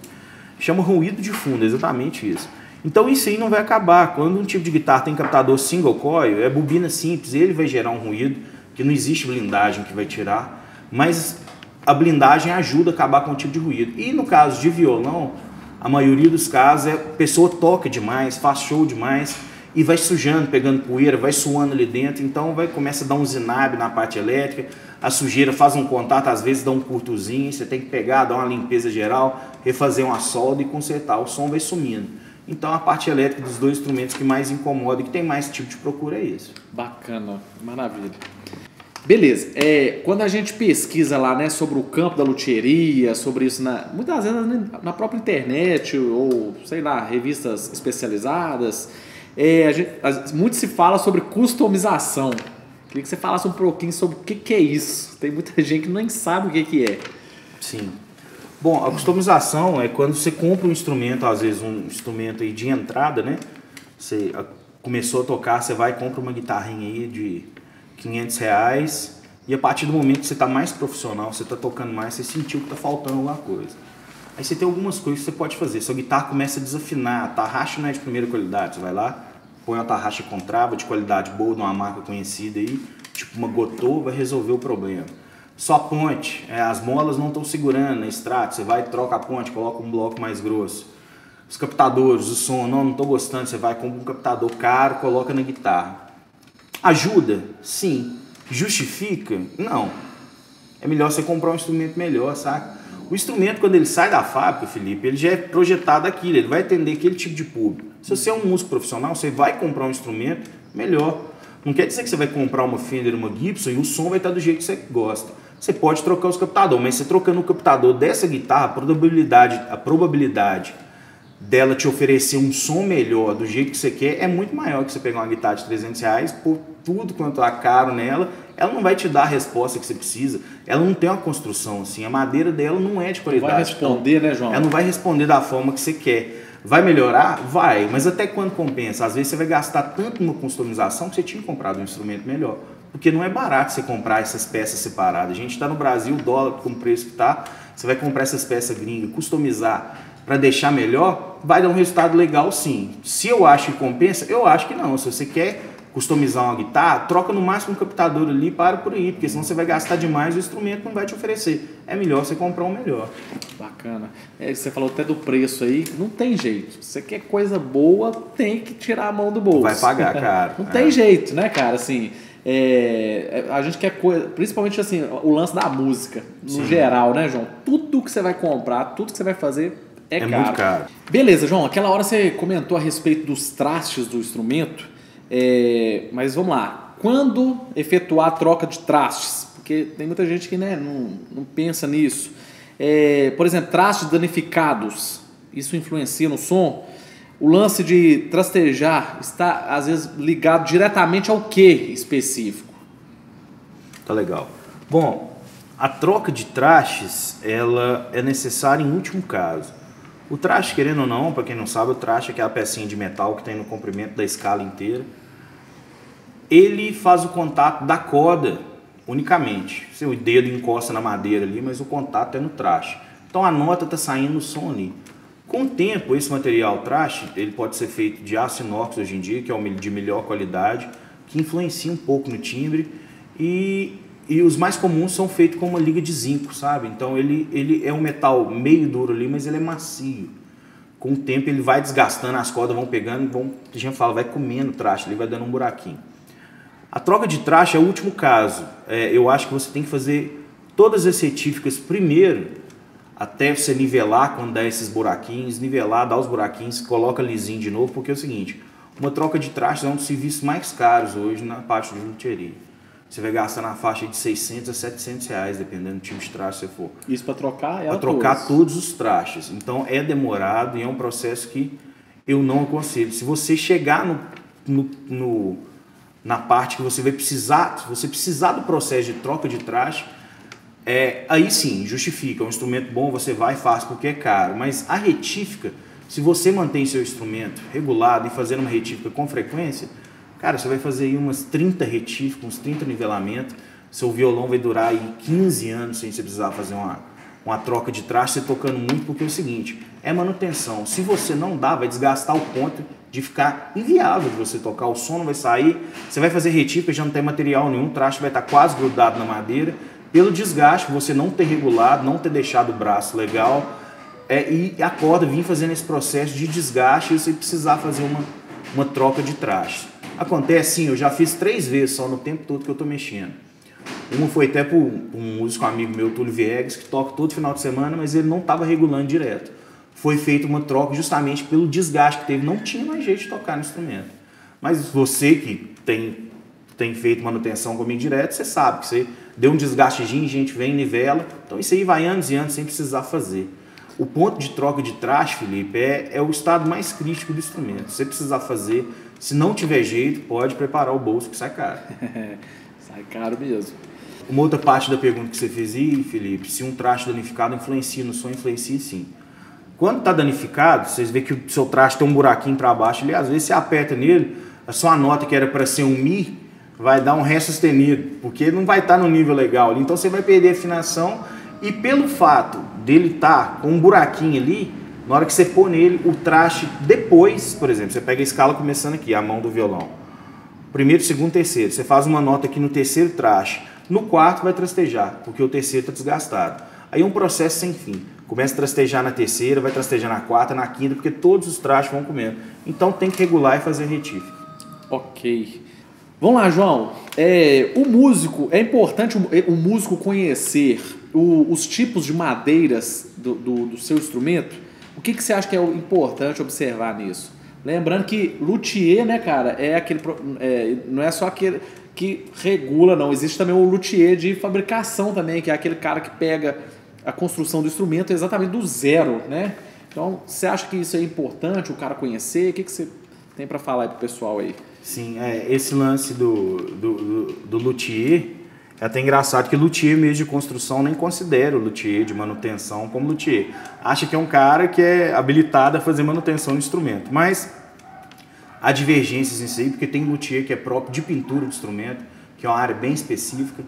Chama ruído de fundo, exatamente isso. Então isso aí não vai acabar. Quando um tipo de guitarra tem captador single coil, é bobina simples, ele vai gerar um ruído, que não existe blindagem que vai tirar, mas a blindagem ajuda a acabar com o tipo de ruído. E no caso de violão, a maioria dos casos a pessoa toca demais, faz show demais, e vai sujando, pegando poeira, vai suando ali dentro, então começa a dar um zinabe na parte elétrica, a sujeira faz um contato, às vezes dá um curtozinho, você tem que pegar, dar uma limpeza geral, refazer uma solda e consertar, o som vai sumindo. Então a parte elétrica dos dois instrumentos que mais incomoda e que tem mais tipo de procura é isso. Bacana, maravilha. Beleza, quando a gente pesquisa lá, né, sobre o campo da luthieria, sobre isso, muitas vezes na própria internet ou, sei lá, revistas especializadas, muito se fala sobre customização. Queria que você falasse um pouquinho sobre o que é isso. Tem muita gente que nem sabe o que é. Sim. Bom, a customização é quando você compra um instrumento, às vezes um instrumento aí de entrada, né? Você começou a tocar, você vai e compra uma guitarrinha aí de R$500 e a partir do momento que você está mais profissional, você está tocando mais, você sentiu que está faltando alguma coisa. Aí você tem algumas coisas que você pode fazer. Sua guitarra começa a desafinar, a tarraxa não é de primeira qualidade, você vai lá, põe uma tarraxa com trava de qualidade boa, de uma marca conhecida aí, tipo uma Gotô, vai resolver o problema. Só a ponte, as molas não estão segurando na Strato, você vai, troca a ponte, coloca um bloco mais grosso. Os captadores, o som, não estou gostando, você vai, compra um captador caro, coloca na guitarra. Ajuda? Sim. Justifica? Não. É melhor você comprar um instrumento melhor, saca? O instrumento, quando ele sai da fábrica, Felipe, ele já é projetado aquilo, ele vai atender aquele tipo de público. Se você é um músico profissional, você vai comprar um instrumento melhor. Não quer dizer que você vai comprar uma Fender, uma Gibson e o som vai estar do jeito que você gosta. Você pode trocar os captadores, mas você trocando o captador dessa guitarra, a probabilidade dela te oferecer um som melhor do jeito que você quer é muito maior que você pegar uma guitarra de R$300, por tudo quanto é caro nela, ela não vai te dar a resposta que você precisa, ela não tem uma construção assim, a madeira dela não é de qualidade. Vai responder, então, né, João? Ela não vai responder da forma que você quer. Vai melhorar? Vai, mas até quando compensa? Às vezes você vai gastar tanto numa customização que você tinha comprado um instrumento melhor. Porque não é barato você comprar essas peças separadas. A gente está no Brasil, o dólar com o preço que está, você vai comprar essas peças gringas, customizar para deixar melhor, vai dar um resultado legal sim. Se eu acho que compensa, eu acho que não. Se você quer customizar uma guitarra, troca no máximo um captador ali e para por aí, porque senão você vai gastar demais e o instrumento não vai te oferecer. É melhor você comprar um melhor. Bacana. Você falou até do preço aí, não tem jeito. Se você quer coisa boa, tem que tirar a mão do bolso. Vai pagar, cara. Não tem jeito, né, cara? Assim, a gente quer coisa, principalmente assim, o lance da música, no geral, né, João? Tudo que você vai comprar, tudo que você vai fazer é caro. Muito caro. Beleza, João, aquela hora você comentou a respeito dos trastes do instrumento, mas vamos lá. Quando efetuar a troca de trastes? Porque tem muita gente que, né, não pensa nisso. Por exemplo, trastes danificados, isso influencia no som? O lance de trastejar está, às vezes, ligado diretamente ao que específico? Tá legal. Bom, a troca de trastes, ela é necessária em último caso. O traste, querendo ou não, para quem não sabe, o traste é aquela pecinha de metal que tem no comprimento da escala inteira. Ele faz o contato da corda unicamente. Seu dedo encosta na madeira ali, mas o contato é no traste. Então a nota está saindo no som ali. Com o tempo, esse material traste, ele pode ser feito de aço inox hoje em dia, que é o de melhor qualidade, que influencia um pouco no timbre. E os mais comuns são feitos com uma liga de zinco, sabe? Então ele é um metal meio duro ali, mas ele é macio. Com o tempo ele vai desgastando, as cordas vão pegando, a gente fala, vai comendo o traste, ele vai dando um buraquinho. A troca de traste é o último caso. Eu acho que você tem que fazer todas as retíficas primeiro, até você nivelar quando dá esses buraquinhos, nivelar, dar os buraquinhos, coloca lisinho de novo, porque é o seguinte, uma troca de traste é um dos serviços mais caros hoje na parte de luthieria. Você vai gastar na faixa de 600 a 700 reais, dependendo do tipo de traste que você for. Isso para trocar ela para trocar todos os trastes. Então é demorado e é um processo que eu não aconselho. Se você chegar na parte que você vai precisar, se você precisar do processo de troca de traste, aí sim, justifica. É um instrumento bom, você vai e faz porque é caro. Mas a retífica, se você mantém seu instrumento regulado e fazendo uma retífica com frequência, cara, você vai fazer aí umas 30 retíficas, uns 30 nivelamentos, seu violão vai durar aí 15 anos sem você precisar fazer uma troca de traste, você tocando muito, porque é o seguinte, é manutenção. Se você não dá, vai desgastar o ponto de ficar inviável de você tocar, o som não vai sair, você vai fazer retífica, já não tem material nenhum, o traste vai estar quase grudado na madeira, pelo desgaste, você não ter regulado, não ter deixado o braço legal, e a corda vir fazendo esse processo de desgaste e você precisar fazer uma troca de traste. Acontece sim, eu já fiz 3 vezes só no tempo todo que eu estou mexendo. Uma foi até por um músico amigo meu, Túlio Viegas, que toca todo final de semana, mas ele não estava regulando direto. Foi feita uma troca justamente pelo desgaste que teve, não tinha mais jeito de tocar no instrumento. Mas você que tem feito manutenção comigo direto, você sabe que você deu um desgastezinho, a gente vem e nivela, então isso aí vai anos e anos sem precisar fazer. O ponto de troca de traste, Felipe, é o estado mais crítico do instrumento. Se você precisar fazer, se não tiver jeito, pode preparar o bolso que sai caro. Sai caro mesmo. Uma outra parte da pergunta que você fez aí, Felipe, se um traste danificado influencia no som, influencia sim. Quando está danificado, vocês veem que o seu traste tem um buraquinho para baixo ali, às vezes você aperta nele, a sua nota que era para ser um Mi, vai dar um Ré sustenido, porque não vai estar no nível legal ali, então você vai perder a afinação, e pelo fato dele estar com um buraquinho ali, na hora que você pôr nele, o traste depois, por exemplo, você pega a escala começando aqui, a mão do violão, primeiro, segundo, terceiro, você faz uma nota aqui no terceiro traste, no quarto vai trastejar, porque o terceiro está desgastado. Aí é um processo sem fim. Começa a trastejar na terceira, vai trastejar na quarta, na quinta, porque todos os trastes vão comendo. Então tem que regular e fazer retífica. Ok. Vamos lá, João. O músico, é importante o músico conhecer os tipos de madeiras do seu instrumento? O que você acha que é importante observar nisso? Lembrando que luthier, né, cara, não é só aquele que regula, não. Existe também o luthier de fabricação também, que é aquele cara que pega a construção do instrumento exatamente do zero, né? Então, você acha que isso é importante, o cara conhecer? O que você tem para falar aí pro pessoal aí? Sim, esse lance do luthier é até engraçado que luthier mesmo de construção nem considera o luthier de manutenção como luthier. Acha que é um cara que é habilitado a fazer manutenção do instrumento, mas há divergências nisso aí, porque tem luthier que é próprio de pintura do instrumento, que é uma área bem específica,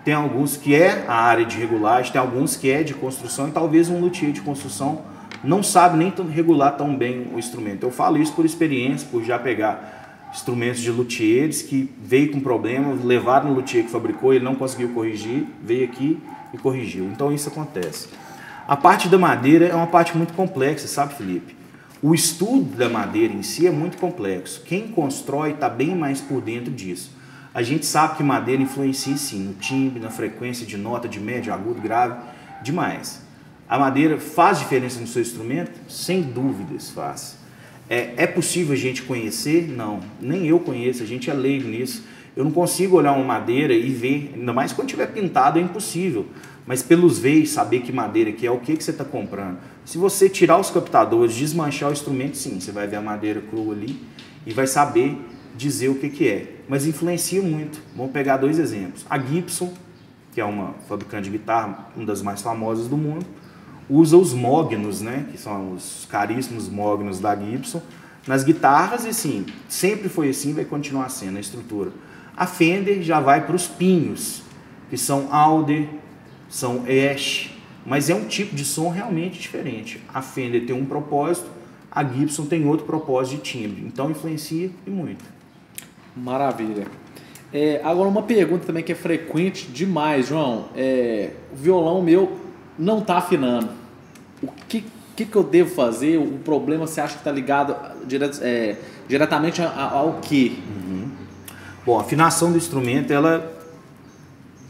tem alguns que é a área de regulagem, tem alguns que é de construção, e talvez um luthier de construção não sabe nem regular tão bem o instrumento. Eu falo isso por experiência, por já pegar instrumentos de luthiers que veio com problema, levaram no luthier que fabricou, ele não conseguiu corrigir, veio aqui e corrigiu. Então isso acontece. A parte da madeira é uma parte muito complexa, sabe, Felipe? O estudo da madeira em si é muito complexo. Quem constrói está bem mais por dentro disso. A gente sabe que madeira influencia sim no timbre, na frequência de nota, de médio, agudo, grave, demais. A madeira faz diferença no seu instrumento? Sem dúvidas faz. É possível a gente conhecer? Não, nem eu conheço, a gente é leigo nisso. Eu não consigo olhar uma madeira e ver, ainda mais quando tiver pintado, é impossível. Mas pelos veios, saber que madeira que é, o que você está comprando. Se você tirar os captadores, desmanchar o instrumento, sim, você vai ver a madeira crua ali e vai saber dizer o que é. Mas influencia muito. Vamos pegar 2 exemplos. A Gibson, que é uma fabricante de guitarra, uma das mais famosas do mundo, usa os mognos, né, que são os caríssimos mognos da Gibson, nas guitarras, e sim, sempre foi assim, vai continuar sendo a estrutura. A Fender já vai para os pinhos, que são Alder, são Ash, mas é um tipo de som realmente diferente. A Fender tem um propósito, a Gibson tem outro propósito de timbre, então influencia e muito. Maravilha. Agora uma pergunta também que é frequente demais, João. O violão meu não está afinando. O que eu devo fazer? O problema você acha que está ligado diretamente ao quê? Bom, a afinação do instrumento ela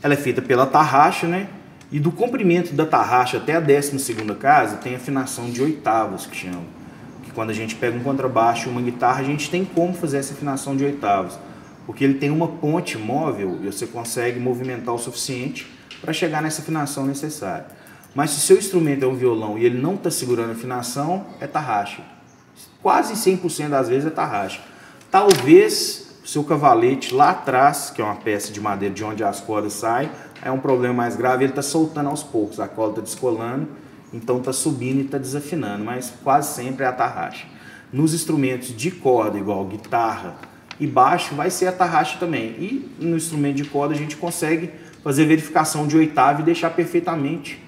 é feita pela tarraxa, né? E do comprimento da tarraxa até a 12ª casa tem afinação de oitavos, que chama. Que quando a gente pega um contrabaixo e uma guitarra, a gente tem como fazer essa afinação de oitavos. Porque ele tem uma ponte móvel e você consegue movimentar o suficiente para chegar nessa afinação necessária. Mas se o seu instrumento é um violão e ele não está segurando a afinação, é tarraxa. Quase 100% das vezes é tarraxa. Talvez o seu cavalete lá atrás, que é uma peça de madeira de onde as cordas saem, é um problema mais grave, ele está soltando aos poucos, a corda está descolando, então está subindo e está desafinando, mas quase sempre é a tarraxa. Nos instrumentos de corda, igual guitarra e baixo, vai ser a tarraxa também. E no instrumento de corda a gente consegue fazer verificação de oitava e deixar perfeitamente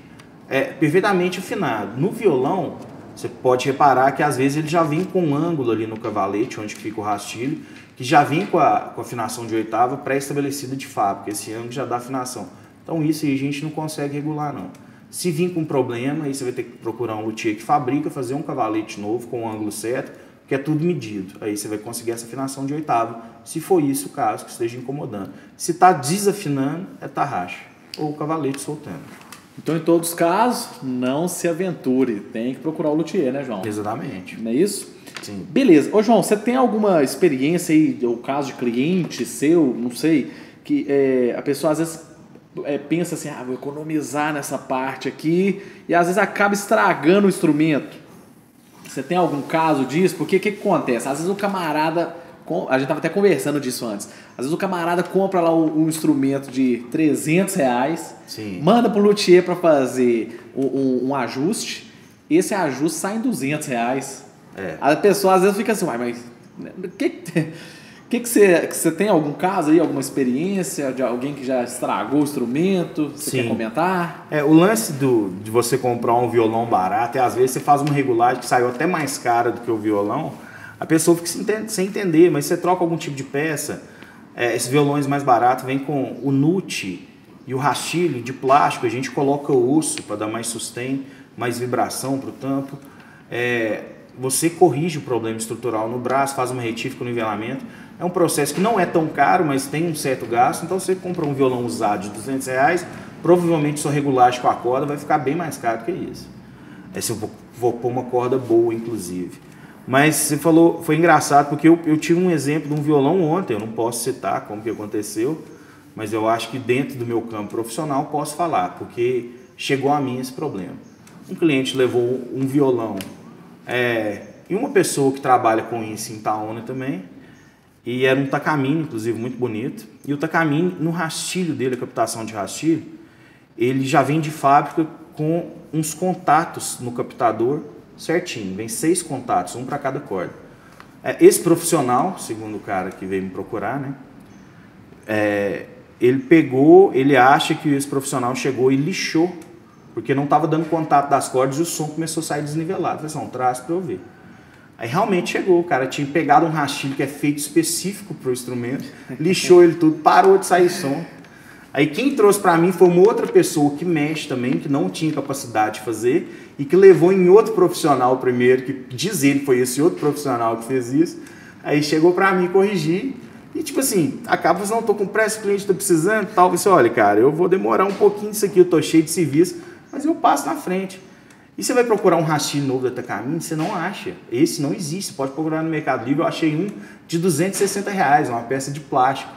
afinado. No violão, você pode reparar que às vezes ele já vem com um ângulo ali no cavalete, onde fica o rastilho, que já vem com a afinação de oitava pré-estabelecida de fábrica. Esse ângulo já dá afinação. Então isso aí a gente não consegue regular não. Se vir com problema, aí você vai ter que procurar um luthier que fabrica, fazer um cavalete novo com o ângulo certo, que é tudo medido. Aí você vai conseguir essa afinação de oitava, se for isso o caso que esteja incomodando. Se está desafinando, é tarraxa ou o cavalete soltando. Então, em todos os casos, não se aventure. Tem que procurar o luthier, né, João? Exatamente. Não é isso? Sim. Beleza. Ô, João, você tem alguma experiência aí, ou caso de cliente seu, não sei, que a pessoa às vezes pensa assim, vou economizar nessa parte aqui, e às vezes acaba estragando o instrumento. Você tem algum caso disso? Porque o que acontece? Às vezes o camarada, a gente estava até conversando disso antes, às vezes o camarada compra lá um instrumento de R$300, Sim. Manda pro luthier para fazer um ajuste, esse ajuste sai em R$200. A pessoa às vezes fica assim, mas que você tem algum caso aí, alguma experiência de alguém que já estragou o instrumento? Você quer comentar? O lance de você comprar um violão barato às vezes você faz uma regulagem que saiu até mais cara do que o violão, a pessoa fica sem entender, mas você troca algum tipo de peça, esses violões mais baratos vêm com o nut e o rastilho de plástico, a gente coloca o osso para dar mais sustento, mais vibração para o tampo. Você corrige o problema estrutural no braço, faz uma retífica no nivelamento. É um processo que não é tão caro, mas tem um certo gasto. Então você compra um violão usado de R$200, provavelmente sua regulagem com a corda vai ficar bem mais caro que isso. Se eu vou pôr uma corda boa, inclusive. Mas você falou, foi engraçado, porque eu tive um exemplo de um violão ontem, eu não posso citar como que aconteceu, mas eu acho que dentro do meu campo profissional posso falar, porque chegou a mim esse problema. Um cliente levou um violão, e uma pessoa que trabalha com isso em Itaúna também, e era um Takamine, inclusive, muito bonito. E o Takamine, no rastilho dele, a captação de rastilho, ele já vem de fábrica com uns contatos no captador certinho. Vem 6 contatos, um para cada corda. Esse profissional, segundo o cara que veio me procurar, né? Ele acha que esse profissional chegou e lixou, porque não estava dando contato das cordas e o som começou a sair desnivelado. Eu falei assim, traz para eu ver. Aí realmente chegou, o cara tinha pegado um rastilho que é feito específico para o instrumento, lixou ele tudo, parou de sair som. Aí quem trouxe para mim foi uma outra pessoa que mexe também, que não tinha capacidade de fazer e que levou em outro profissional primeiro, que diz ele foi esse outro profissional que fez isso. Aí chegou para mim corrigir e tipo assim, acaba assim, não, tô com pressa, o cliente tá precisando, tal. Eu disse, olha cara, eu vou demorar um pouquinho disso aqui, eu tô cheio de serviço, mas eu passo na frente. E você vai procurar um rastilho novo da Takamine, você não acha. Esse não existe, você pode procurar no Mercado Livre. Eu achei um de R$260, uma peça de plástico.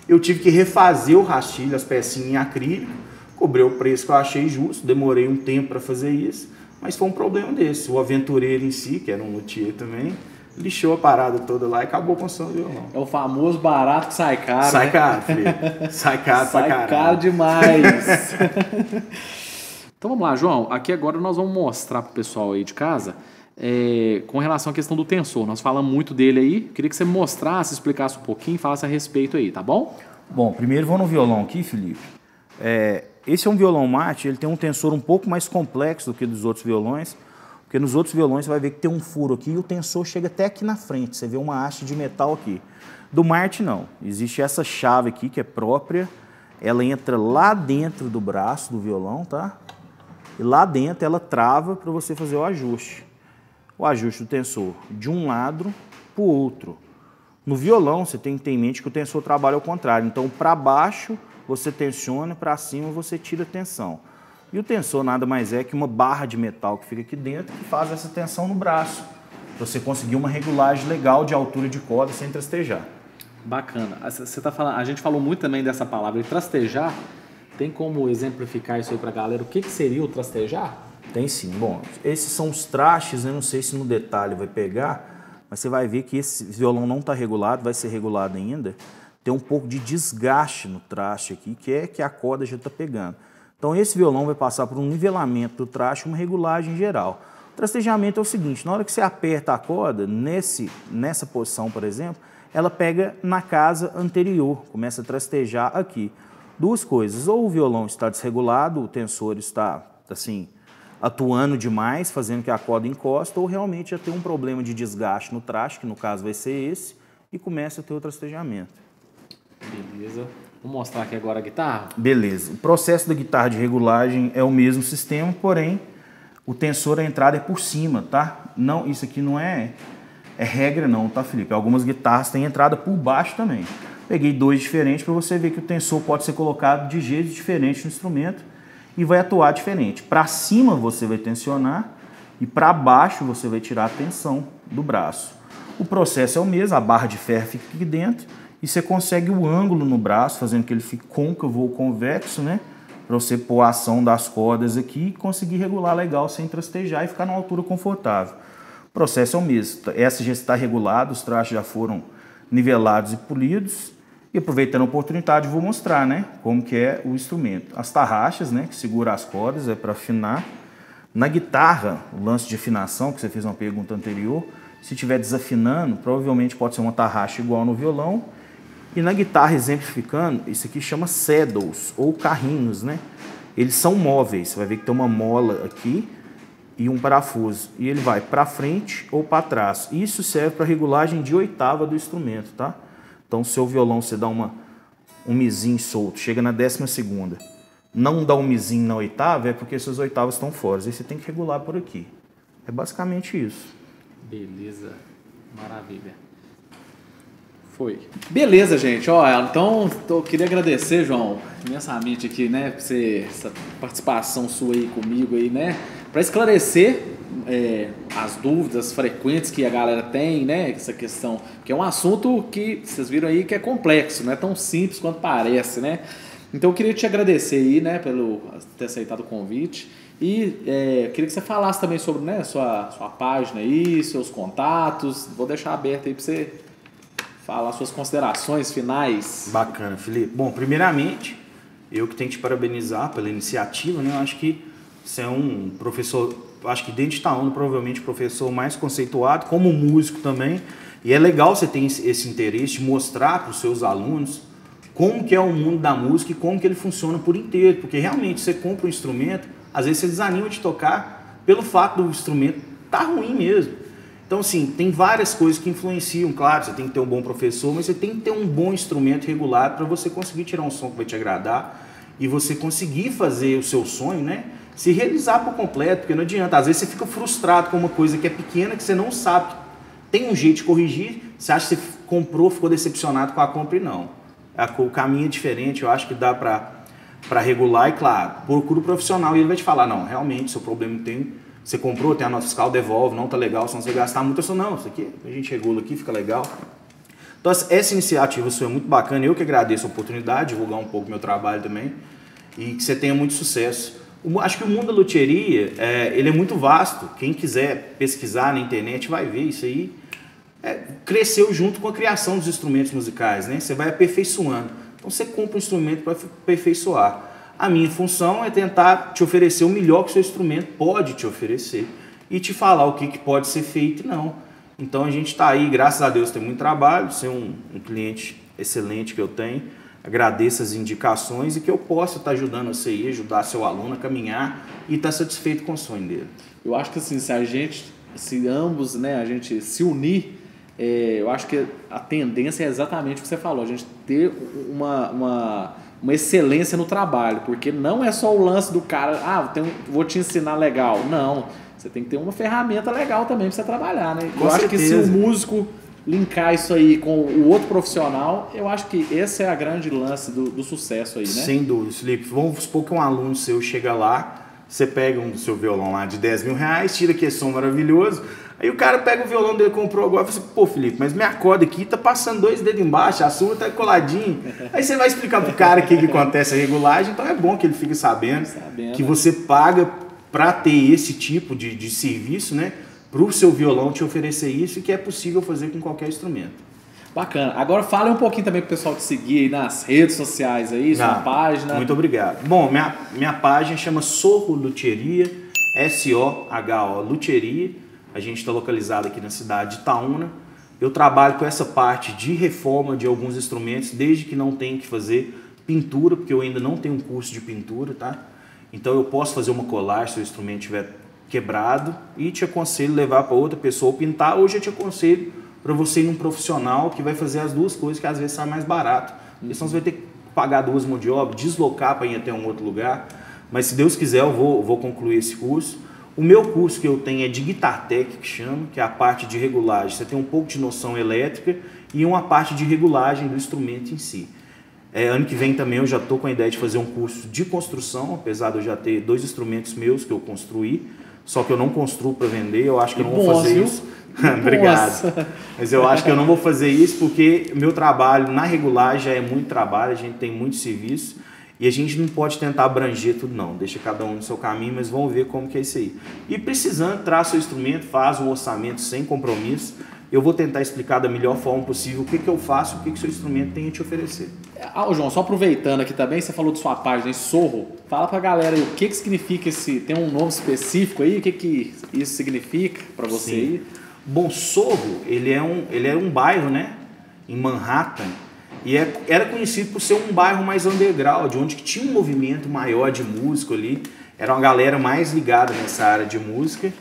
Eu tive que refazer o rastilho, as pecinhas em acrílico, cobrei o preço que eu achei justo, demorei um tempo para fazer isso, mas foi um problema desse. O aventureiro em si, que era um luthier também, lixou a parada toda lá e acabou com o som do violão. É o famoso barato que sai caro. Sai caro, filho. Sai caro pra caralho. Sai caro demais. Então vamos lá, João. Aqui agora nós vamos mostrar para o pessoal aí de casa com relação à questão do tensor. Nós falamos muito dele aí. Queria que você mostrasse, explicasse um pouquinho, falasse a respeito aí, tá bom? Bom, primeiro vamos no violão aqui, Felipe. Esse é um violão mate, ele tem um tensor um pouco mais complexo do que dos outros violões, Porque nos outros violões você vai ver que tem um furo aqui e o tensor chega até aqui na frente. Você vê uma haste de metal aqui. Do Martin, não. Existe essa chave aqui que é própria. Ela entra lá dentro do braço do violão, tá? E lá dentro ela trava para você fazer o ajuste. O ajuste do tensor de um lado para o outro. No violão, você tem que ter em mente que o tensor trabalha ao contrário. Então, para baixo, você tensiona, para cima, você tira a tensão. E o tensor nada mais é que uma barra de metal que fica aqui dentro que faz essa tensão no braço. Para você conseguir uma regulagem legal de altura de corda sem trastejar. Bacana. Você tá falando, a gente falou muito também dessa palavra, trastejar. Tem como exemplificar isso aí para a galera? O que seria o trastejar? Tem sim. Bom, esses são os trastes, eu não sei se no detalhe vai pegar, mas você vai ver que esse violão não está regulado, vai ser regulado ainda. Tem um pouco de desgaste no traste aqui, que é que a corda já está pegando. Então esse violão vai passar por um nivelamento do traste, uma regulagem geral. O trastejamento é o seguinte, na hora que você aperta a corda, nessa posição, por exemplo, ela pega na casa anterior, começa a trastejar aqui. Duas coisas, ou o violão está desregulado, o tensor está assim, atuando demais, fazendo que a corda encosta, ou realmente já tem um problema de desgaste no traste, que no caso vai ser esse, e começa a ter o trastejamento. Beleza. Vou mostrar aqui agora a guitarra. Beleza. O processo da guitarra de regulagem é o mesmo sistema, porém o tensor, a entrada é por cima, tá? Não, isso aqui não é regra não, tá, Felipe? Algumas guitarras têm entrada por baixo também. Peguei dois diferentes para você ver que o tensor pode ser colocado de jeito diferente no instrumento e vai atuar diferente. Para cima você vai tensionar e para baixo você vai tirar a tensão do braço. O processo é o mesmo, a barra de ferro fica aqui dentro e você consegue o ângulo no braço, fazendo que ele fique côncavo ou convexo, né? Para você pôr a ação das cordas aqui e conseguir regular legal sem trastejar e ficar numa altura confortável. O processo é o mesmo. Essa já está regulada, os trastes já foram nivelados e polidos. E aproveitando a oportunidade, vou mostrar, né, como que é o instrumento. As tarraxas, né, que segura as cordas, é para afinar. Na guitarra, o lance de afinação, que você fez uma pergunta anterior, se estiver desafinando, provavelmente pode ser uma tarraxa igual no violão. E na guitarra, exemplificando, isso aqui chama saddles, ou carrinhos, né? Eles são móveis, você vai ver que tem uma mola aqui e um parafuso. E ele vai para frente ou para trás. Isso serve para regulagem de oitava do instrumento, tá? Então, se o violão você dá um mizinho solto, chega na 12ª, não dá um mizinho na oitava, é porque suas oitavas estão fora. Aí você tem que regular por aqui. É basicamente isso. Beleza. Maravilha. Foi. Beleza, gente. Ó, então, queria agradecer, João, imensamente aqui, né, por essa participação sua aí comigo aí, né, para esclarecer as dúvidas frequentes que a galera tem, né, essa questão, que é um assunto que vocês viram aí que é complexo, não é tão simples quanto parece, né. Então, eu queria te agradecer aí, né, pelo ter aceitado o convite e queria que você falasse também sobre, né, sua página aí, seus contatos. Vou deixar aberto aí para você falar suas considerações finais. Bacana, Felipe. Bom, primeiramente, eu que tenho que te parabenizar pela iniciativa, né? Eu acho que você é um professor, acho que dentro de Itaúna, provavelmente o professor mais conceituado, como músico também. E é legal você ter esse interesse de mostrar para os seus alunos como que é o mundo da música e como que ele funciona por inteiro. Porque realmente você compra um instrumento, às vezes você desanima de tocar pelo fato do instrumento estar ruim mesmo. Então, assim, tem várias coisas que influenciam, claro, você tem que ter um bom professor, mas você tem que ter um bom instrumento regulado para você conseguir tirar um som que vai te agradar e você conseguir fazer o seu sonho, né, se realizar por completo, porque não adianta. Às vezes você fica frustrado com uma coisa que é pequena, que você não sabe, tem um jeito de corrigir, você acha que você comprou, ficou decepcionado com a compra e não. O caminho é diferente, eu acho que dá para regular e, claro, procura o profissional e ele vai te falar, não, realmente, seu problema tem... Você comprou, tem a nota fiscal, devolve, não tá legal, senão você vai gastar muito. Eu sou, não, isso aqui a gente regula aqui, fica legal. Então, essa iniciativa sua é muito bacana. Eu que agradeço a oportunidade de divulgar um pouco meu trabalho também e que você tenha muito sucesso. Acho que o mundo da luthieria, ele é muito vasto. Quem quiser pesquisar na internet vai ver isso aí. Cresceu junto com a criação dos instrumentos musicais, né? Você vai aperfeiçoando. Então, você compra um instrumento para aperfeiçoar. A minha função é tentar te oferecer o melhor que o seu instrumento pode te oferecer e te falar o que pode ser feito e não. Então a gente está aí, graças a Deus tem muito trabalho, você é um cliente excelente que eu tenho. agradeço as indicações e que eu possa estar ajudando você aí, ajudar seu aluno a caminhar e estar satisfeito com o sonho dele. Eu acho que assim, se ambos, né, a gente se unir, eu acho que a tendência é exatamente o que você falou, a gente ter uma excelência no trabalho, porque não é só o lance do cara, vou te ensinar legal. Não, você tem que ter uma ferramenta legal também para você trabalhar, né? Com certeza. Acho que se o músico linkar isso aí com o outro profissional, eu acho que esse é a grande lance do sucesso aí, né? Sem dúvida, Felipe. Vamos supor que um aluno seu chega lá, você pega um do seu violão lá de 10 mil reais, tira aquele som maravilhoso, aí o cara pega o violão dele, comprou agora e fala assim, pô, Felipe, mas minha corda aqui tá passando 2 dedos embaixo, a sua tá coladinho. Aí você vai explicar pro cara o que acontece a regulagem, então é bom que ele fique sabendo que você paga para ter esse tipo de serviço, né? Para o seu violão te oferecer isso e que é possível fazer com qualquer instrumento. Bacana. Agora fale um pouquinho também pro pessoal te seguir aí nas redes sociais aí, sua página. Muito obrigado. Bom, minha página chama Sorro Luthieria, S-O-H-O Luthieria. A gente está localizado aqui na cidade de Itaúna. Eu trabalho com essa parte de reforma de alguns instrumentos, desde que não tenha que fazer pintura, porque eu ainda não tenho um curso de pintura, tá? Então eu posso fazer uma colagem se o instrumento estiver quebrado e te aconselho levar para outra pessoa pintar. Hoje eu te aconselho para você ir num profissional que vai fazer as duas coisas, que às vezes sai mais barato. Porque senão você vai ter que pagar 2 mãos de obra, deslocar para ir até um outro lugar. Mas se Deus quiser eu vou concluir esse curso. O meu curso que eu tenho é de Guitar Tech, que chama, que é a parte de regulagem. Você tem um pouco de noção elétrica e uma parte de regulagem do instrumento em si. Ano que vem também eu já estou com a ideia de fazer um curso de construção, apesar de eu já ter 2 instrumentos meus que eu construí. Só que eu não construo para vender, eu acho que eu não vou fazer isso. Obrigado. Mas eu acho que eu não vou fazer isso porque meu trabalho na regulagem já é muito trabalho, a gente tem muito serviço e a gente não pode tentar abranger tudo não. Deixa cada um no seu caminho, mas vamos ver como que é isso aí. E precisando, traz seu instrumento, faz um orçamento sem compromisso. Eu vou tentar explicar da melhor forma possível o que eu faço, o que seu instrumento tem a te oferecer. João, só aproveitando aqui também, você falou de sua página, Sorro. Fala pra galera aí o que significa tem um nome específico aí? O que isso significa para você aí? Bom, Sorro, ele é um bairro, né? Em Manhattan. E era conhecido por ser um bairro mais underground, onde tinha um movimento maior de músico ali. Era uma galera mais ligada nessa área de música.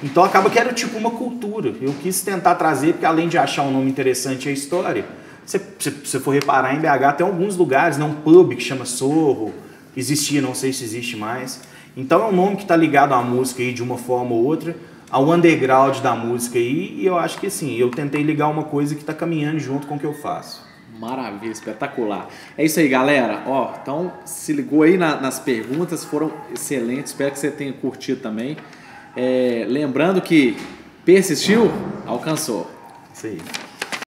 Então acaba que era tipo uma cultura. Eu quis tentar trazer, porque além de achar um nome interessante a história, se você for reparar em BH tem alguns lugares, né, um pub que chama Sorro, existia, não sei se existe mais. Então é um nome que está ligado à música aí de uma forma ou outra, ao underground da música aí, e eu acho que assim, eu tentei ligar uma coisa que está caminhando junto com o que eu faço. Maravilha, espetacular. É isso aí, galera. Então se ligou aí nas perguntas, foram excelentes, espero que você tenha curtido também. Lembrando que persistiu, alcançou. Isso aí.